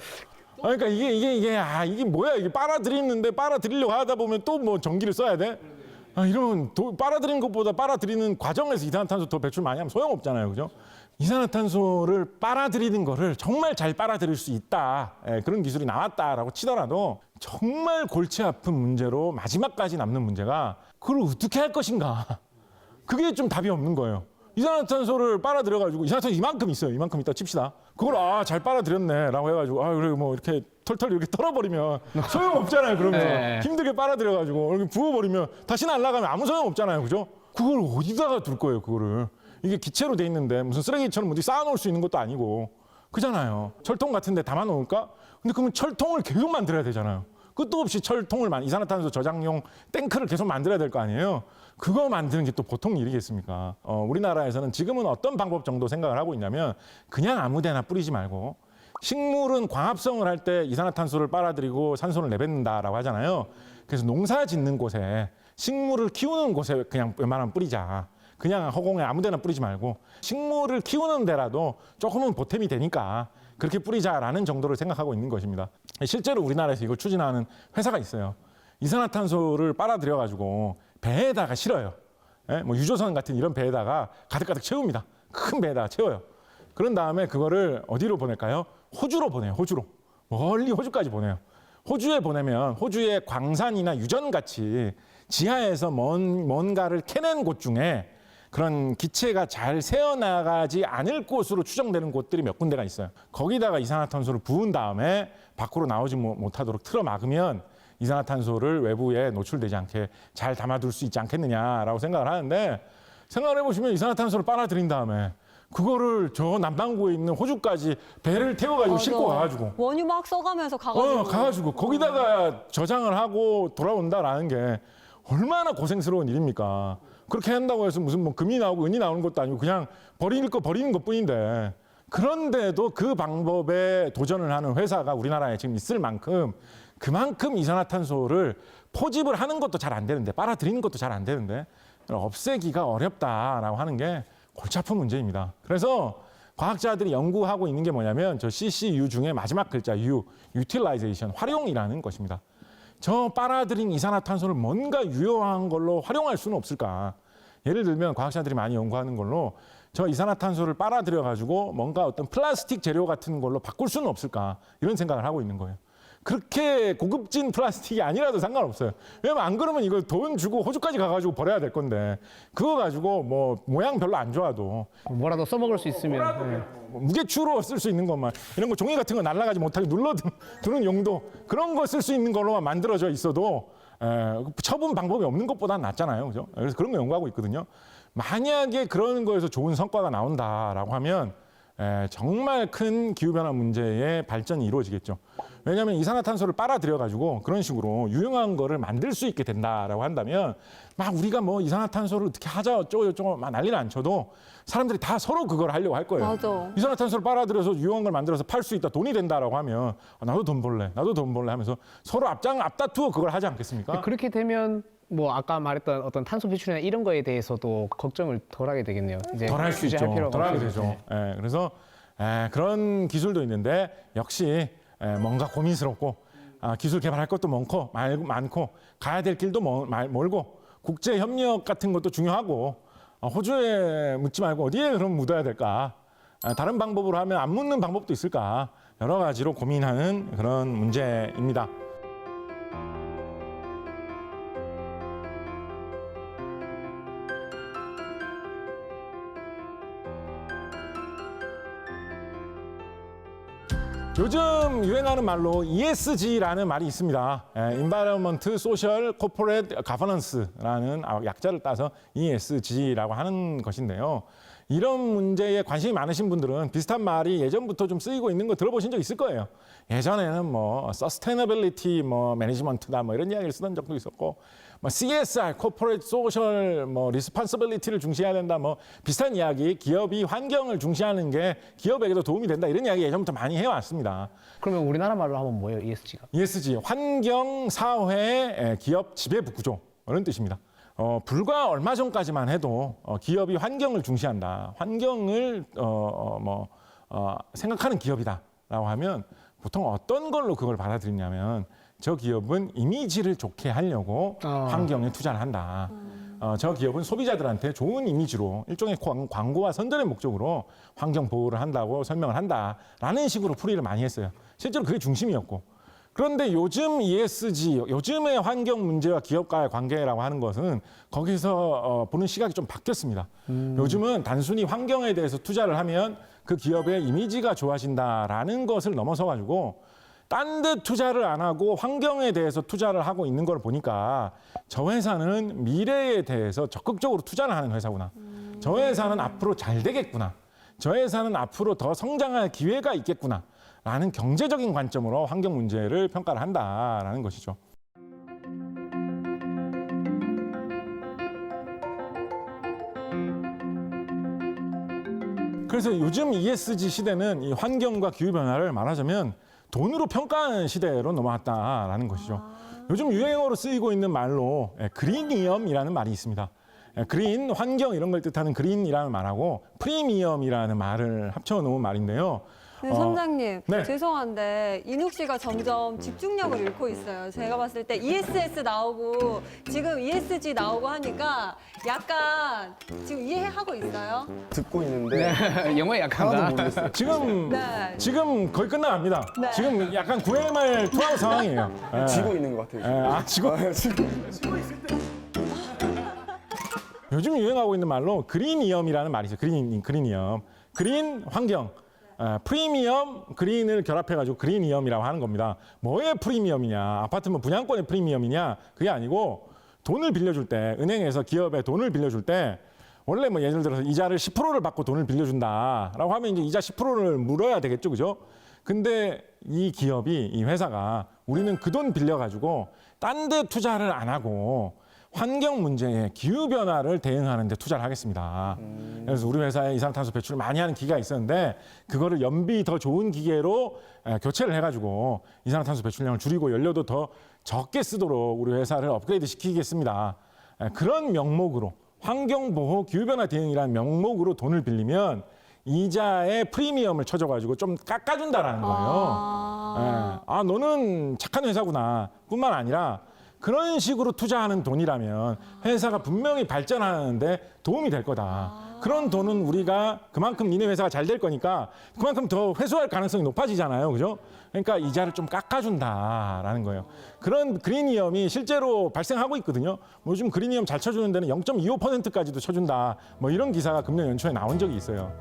그러니까 이게 뭐야? 이게 빨아들이는데 빨아들이려고 하다 보면 또 뭐 전기를 써야 돼? 이러면 빨아들이는 것보다 빨아들이는 과정에서 이산화탄소 더 배출 많이 하면 소용없잖아요. 그죠? 이산화탄소를 빨아들이는 거를 정말 잘 빨아들일 수 있다. 그런 기술이 나왔다라고 치더라도 정말 골치 아픈 문제로 마지막까지 남는 문제가 그걸 어떻게 할 것인가. 그게 좀 답이 없는 거예요. 이산화탄소를 빨아들여가지고 이산화탄소 이만큼 있어요. 이만큼 있다 칩시다. 그걸 잘 빨아들였네라고 해가지고 그래 뭐 이렇게 털털 이렇게 털어버리면 소용없잖아요. 그러면 네. 힘들게 빨아들여가지고 이렇게 부어버리면 다시 날아가면 아무 소용없잖아요. 그죠? 그걸 어디다가 둘 거예요. 그거를 이게 기체로 돼 있는데 무슨 쓰레기처럼 어디 쌓아놓을 수 있는 것도 아니고 그잖아요. 철통 같은데 담아놓을까? 근데 그러면 철통을 계속 만들어야 되잖아요. 끝도 없이 철통을 이산화탄소 저장용 탱크를 계속 만들어야 될 거 아니에요. 그거 만드는 게 또 보통 일이겠습니까? 우리나라에서는 지금은 어떤 방법 정도 생각을 하고 있냐면 그냥 아무데나 뿌리지 말고 식물은 광합성을 할 때 이산화탄소를 빨아들이고 산소를 내뱉는다라고 하잖아요. 그래서 농사 짓는 곳에 식물을 키우는 곳에 그냥 웬만하면 뿌리자. 그냥 허공에 아무데나 뿌리지 말고 식물을 키우는 데라도 조금은 보탬이 되니까 그렇게 뿌리자라는 정도를 생각하고 있는 것입니다. 실제로 우리나라에서 이걸 추진하는 회사가 있어요. 이산화탄소를 빨아들여가지고 배에다가 실어요. 뭐 유조선 같은 이런 배에다가 가득가득 채웁니다. 큰 배에다가 채워요. 그런 다음에 그거를 어디로 보낼까요? 호주로 보내요. 호주로. 멀리 호주까지 보내요. 호주에 보내면 호주의 광산이나 유전같이 지하에서 뭔가를 캐낸 곳 중에 그런 기체가 잘 새어나가지 않을 곳으로 추정되는 곳들이 몇 군데가 있어요. 거기다가 이산화탄소를 부은 다음에 밖으로 나오지 못하도록 틀어 막으면 이산화탄소를 외부에 노출되지 않게 잘 담아둘 수 있지 않겠느냐라고 생각을 하는데 생각을 해보시면 이산화탄소를 빨아들인 다음에 그거를 저 남반구에 있는 호주까지 배를 태워가지고 싣고 가가지고 원유 막 써가면서 가가지고. 가가지고 거기다가 저장을 하고 돌아온다라는 게 얼마나 고생스러운 일입니까? 그렇게 한다고 해서 무슨 뭐 금이 나오고 은이 나오는 것도 아니고 그냥 버리는 것 뿐인데 그런데도 그 방법에 도전을 하는 회사가 우리나라에 지금 있을 만큼 그만큼 이산화탄소를 포집을 하는 것도 잘 안 되는데 빨아들이는 것도 잘 안 되는데 없애기가 어렵다라고 하는 게 골치 아픈 문제입니다. 그래서 과학자들이 연구하고 있는 게 뭐냐면 저 CCU 중에 마지막 글자 U, Utilization, 활용이라는 것입니다. 저 빨아들인 이산화탄소를 뭔가 유효한 걸로 활용할 수는 없을까? 예를 들면 과학자들이 많이 연구하는 걸로 저 이산화탄소를 빨아들여가지고 뭔가 어떤 플라스틱 재료 같은 걸로 바꿀 수는 없을까? 이런 생각을 하고 있는 거예요. 그렇게 고급진 플라스틱이 아니라도 상관없어요. 왜냐면 안 그러면 이걸 돈 주고 호주까지 가가지고 버려야 될 건데 그거 가지고 뭐 모양 별로 안 좋아도 뭐라도 써먹을 수 있으면. 네. 무게추로 쓸 수 있는 것만 이런 거 종이 같은 거 날아가지 못하게 눌러두는 용도 그런 거 쓸 수 있는 걸로만 만들어져 있어도 처분 방법이 없는 것보다는 낫잖아요. 그죠? 그래서 그런 거 연구하고 있거든요. 만약에 그런 거에서 좋은 성과가 나온다라고 하면 정말 큰 기후변화 문제의 발전이 이루어지겠죠. 왜냐하면 이산화탄소를 빨아들여가지고 그런 식으로 유용한 거를 만들 수 있게 된다라고 한다면 막 우리가 뭐 이산화탄소를 어떻게 하자 어쩌고 막 난리는 안 쳐도 사람들이 다 서로 그걸 하려고 할 거예요. 맞아. 이산화탄소를 빨아들여서 유용한 걸 만들어서 팔 수 있다, 돈이 된다라고 하면 나도 돈 벌래 하면서 서로 앞다투어 그걸 하지 않겠습니까? 그렇게 되면 뭐 아까 말했던 어떤 탄소 배출이나 이런 거에 대해서도 걱정을 덜하게 되겠네요. 이제 덜 할 수 있죠. 규제할 필요가 덜 하게 없어서. 되죠. 예, 그래서 그런 기술도 있는데 역시 뭔가 고민스럽고 기술 개발할 것도 많고 가야 될 길도 멀고 국제 협력 같은 것도 중요하고 호주에 묻지 말고 어디에 그럼 묻어야 될까? 다른 방법으로 하면 안 묻는 방법도 있을까? 여러 가지로 고민하는 그런 문제입니다. 요즘 유행하는 말로 ESG라는 말이 있습니다. Environment, Social, Corporate Governance라는 약자를 따서 ESG라고 하는 것인데요. 이런 문제에 관심이 많으신 분들은 비슷한 말이 예전부터 좀 쓰이고 있는 거 들어보신 적 있을 거예요. 예전에는 뭐 Sustainability, 뭐 Management다 뭐 이런 이야기를 쓰던 적도 있었고, 뭐 CSR, Corporate Social, 뭐 Responsibility를 중시해야 된다, 뭐 비슷한 이야기, 기업이 환경을 중시하는 게 기업에게도 도움이 된다 이런 이야기 예전부터 많이 해왔습니다. 그러면 우리나라 말로 하면 뭐예요, ESG가? ESG, 환경, 사회, 기업 지배부 구조 이런 뜻입니다. 불과 얼마 전까지만 해도 기업이 환경을 중시한다, 환경을 생각하는 기업이다라고 하면 보통 어떤 걸로 그걸 받아들이냐면 저 기업은 이미지를 좋게 하려고 환경에 투자를 한다. 저 기업은 소비자들한테 좋은 이미지로 일종의 광고와 선전의 목적으로 환경 보호를 한다고 설명을 한다라는 식으로 풀이를 많이 했어요. 실제로 그게 중심이었고. 그런데 요즘 ESG, 요즘의 환경 문제와 기업과의 관계라고 하는 것은 거기서 보는 시각이 좀 바뀌었습니다. 요즘은 단순히 환경에 대해서 투자를 하면 그 기업의 이미지가 좋아진다라는 것을 넘어서 가지고 딴 데 투자를 안 하고 환경에 대해서 투자를 하고 있는 걸 보니까 저 회사는 미래에 대해서 적극적으로 투자를 하는 회사구나. 저 회사는 앞으로 잘 되겠구나. 저 회사는 앞으로 더 성장할 기회가 있겠구나. 라는 경제적인 관점으로 환경 문제를 평가를 한다라는 것이죠. 그래서 요즘 ESG 시대는 이 환경과 기후변화를 말하자면 돈으로 평가하는 시대로 넘어왔다라는 것이죠. 요즘 유행어로 쓰이고 있는 말로 그린이엄이라는 말이 있습니다. 그린, 환경 이런 걸 뜻하는 그린이라는 말하고 프리미엄이라는 말을 합쳐놓은 말인데요. 네, 선장님, 네. 죄송한데 인욱 씨가 점점 집중력을 잃고 있어요. 제가 봤을 때 ESS 나오고 지금 ESG 나오고 하니까 약간 지금 이해하고 있어요? 듣고 있는데 네, 영어에 하나도 약하다. 모르겠어요. 네. 지금 거의 끝나갑니다. 네. 지금 약간 9회 말 투하는 상황이에요. 예. 지고 있는 것 같아요. 지고 지금. 요즘 유행하고 있는 말로 그린이엄이라는 말이 있어요. 그린이엄. 그린, 환경. 프리미엄, 그린을 결합해가지고 그린이엄이라고 하는 겁니다. 뭐의 프리미엄이냐? 아파트 뭐 분양권의 프리미엄이냐? 그게 아니고 돈을 빌려줄 때, 은행에서 기업에 돈을 빌려줄 때 원래 뭐 예를 들어서 이자를 10%를 받고 돈을 빌려준다라고 하면 이제 이자 10%를 물어야 되겠죠, 그죠? 근데 이 기업이, 이 회사가 우리는 그 돈 빌려가지고 딴 데 투자를 안 하고 환경 문제에 기후변화를 대응하는 데 투자를 하겠습니다. 그래서 우리 회사에 이산화탄소 배출을 많이 하는 기계가 있었는데 그거를 연비 더 좋은 기계로 교체를 해가지고 이산화탄소 배출량을 줄이고 연료도 더 적게 쓰도록 우리 회사를 업그레이드 시키겠습니다. 그런 명목으로 환경보호 기후변화 대응이라는 명목으로 돈을 빌리면 이자에 프리미엄을 쳐줘가지고 좀 깎아준다라는 거예요. 너는 착한 회사구나 뿐만 아니라 그런 식으로 투자하는 돈이라면 회사가 분명히 발전하는데 도움이 될 거다. 그런 돈은 우리가 그만큼 니네 회사가 잘 될 거니까 그만큼 더 회수할 가능성이 높아지잖아요. 그죠? 그러니까 이자를 좀 깎아준다라는 거예요. 그런 그린이엄이 실제로 발생하고 있거든요. 뭐 요즘 그린이엄 잘 쳐주는 데는 0.25%까지도 쳐준다. 뭐 이런 기사가 금년 연초에 나온 적이 있어요.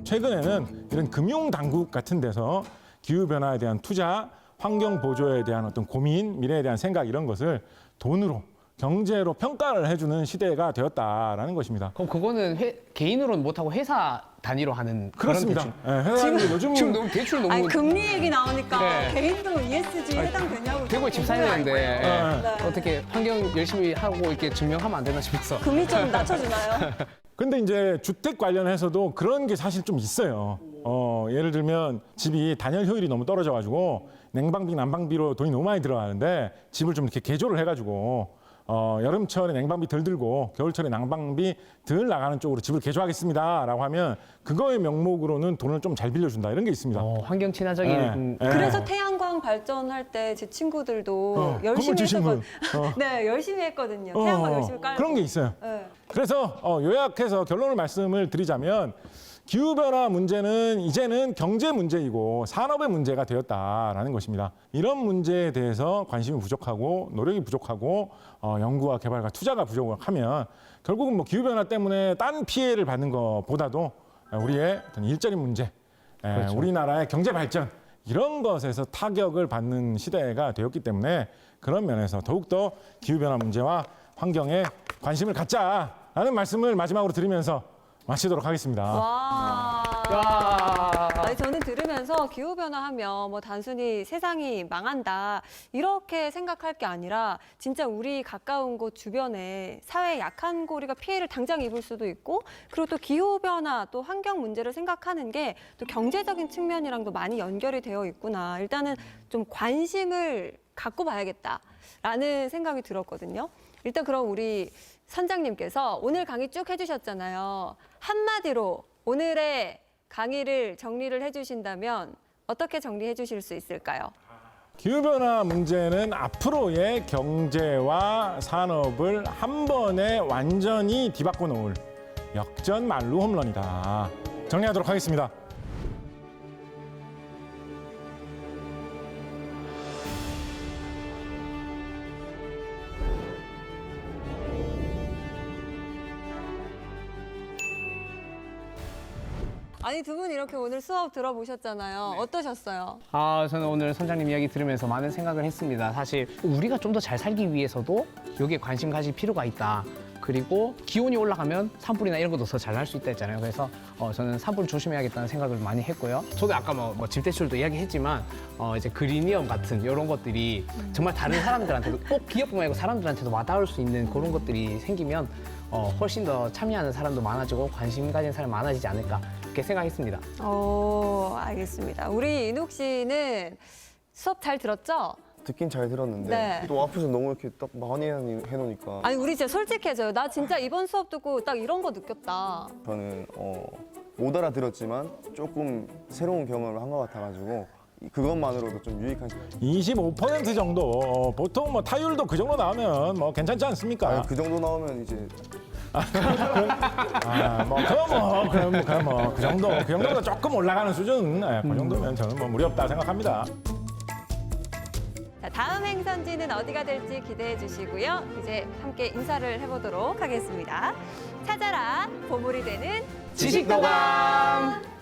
최근에는 이런 금융당국 같은 데서 기후변화에 대한 투자, 환경 보조에 대한 어떤 고민, 미래에 대한 생각 이런 것을 돈으로, 경제로 평가를 해주는 시대가 되었다라는 것입니다. 그럼 그거는 개인으로는 못하고 회사 단위로 하는 그렇습니다. 그런 회사들이 요즘 지금 너무 대출 너무 아니 금리 얘기 나오니까 네. 개인도 ESG 해당되냐고. 대구에 집 사야 되는데 네. 어떻게 환경 열심히 하고 이렇게 증명하면 안 되나 싶어서. 금리 좀 낮춰주나요? 근데 이제 주택 관련해서도 그런 게 사실 좀 있어요. 예를 들면 집이 단열 효율이 너무 떨어져가지고 냉방비, 난방비로 돈이 너무 많이 들어가는데 집을 좀 이렇게 개조를 해가지고 여름철에 냉방비 덜 들고 겨울철에 난방비 덜 나가는 쪽으로 집을 개조하겠습니다라고 하면 그거의 명목으로는 돈을 좀 잘 빌려준다 이런 게 있습니다. 환경 친화적인 네. 그래서 태양광 발전할 때 제 친구들도 열심히 건물 주신 분. 네, 열심히 했거든요. 태양광 열심히 깔고. 그런 게 있어요. 네. 그래서 요약해서 결론을 말씀을 드리자면 기후변화 문제는 이제는 경제 문제이고 산업의 문제가 되었다라는 것입니다. 이런 문제에 대해서 관심이 부족하고 노력이 부족하고 연구와 개발과 투자가 부족하면 결국은 뭐 기후변화 때문에 딴 피해를 받는 것보다도 우리의 어떤 일자리 문제, 그렇죠. 우리나라의 경제 발전 이런 것에서 타격을 받는 시대가 되었기 때문에 그런 면에서 더욱더 기후변화 문제와 환경에 관심을 갖자라는 말씀을 마지막으로 드리면서 마치도록 하겠습니다. 와. 아니, 저는 들으면서 기후변화하면 뭐 단순히 세상이 망한다 이렇게 생각할 게 아니라 진짜 우리 가까운 곳 주변에 사회 약한 고리가 피해를 당장 입을 수도 있고 그리고 또 기후변화 또 환경 문제를 생각하는 게 또 경제적인 측면이랑도 많이 연결이 되어 있구나. 일단은 좀 관심을 갖고 봐야겠다라는 생각이 들었거든요. 일단 그럼 우리 선장님께서 오늘 강의 쭉 해주셨잖아요. 한마디로 오늘의 강의를 정리를 해주신다면 어떻게 정리해 주실 수 있을까요? 기후변화 문제는 앞으로의 경제와 산업을 한 번에 완전히 뒤바꿔 놓을 역전 만루 홈런이다. 정리하도록 하겠습니다. 아니 두 분 이렇게 오늘 수업 들어보셨잖아요. 어떠셨어요? 저는 오늘 선장님 이야기 들으면서 많은 생각을 했습니다. 사실 우리가 좀 더 잘 살기 위해서도 여기에 관심 가질 필요가 있다. 그리고 기온이 올라가면 산불이나 이런 것도 더 잘 날 수 있다 했잖아요. 그래서 저는 산불 조심해야겠다는 생각을 많이 했고요. 저도 아까 뭐 집대출도 이야기했지만 이제 그리니엄 같은 이런 것들이 정말 다른 사람들한테도 꼭 기업뿐만 아니고 사람들한테도 와닿을 수 있는 그런 것들이 생기면 훨씬 더 참여하는 사람도 많아지고 관심 가진 사람이 많아지지 않을까 그렇게 생각했습니다. 알겠습니다. 우리 인욱 씨는 수업 잘 들었죠? 듣긴 잘 들었는데 네. 또 앞에서 너무 이렇게 딱 많이 해놓으니까 아니 우리 진짜 솔직해져요. 나 진짜 이번 수업 듣고 딱 이런 거 느꼈다. 저는 못 알아들었지만 조금 새로운 경험을 한 것 같아가지고 그것만으로도 좀 유익한 시간. 25% 정도 보통 뭐 타율도 그 정도 나오면 뭐 괜찮지 않습니까? 아니, 그 정도 나오면 이제 그 정도보다 조금 올라가는 수준, 그 정도면 저는 뭐 무리 없다 생각합니다. 자, 다음 행선지는 어디가 될지 기대해 주시고요. 이제 함께 인사를 해보도록 하겠습니다. 찾아라 보물이 되는 지식도감!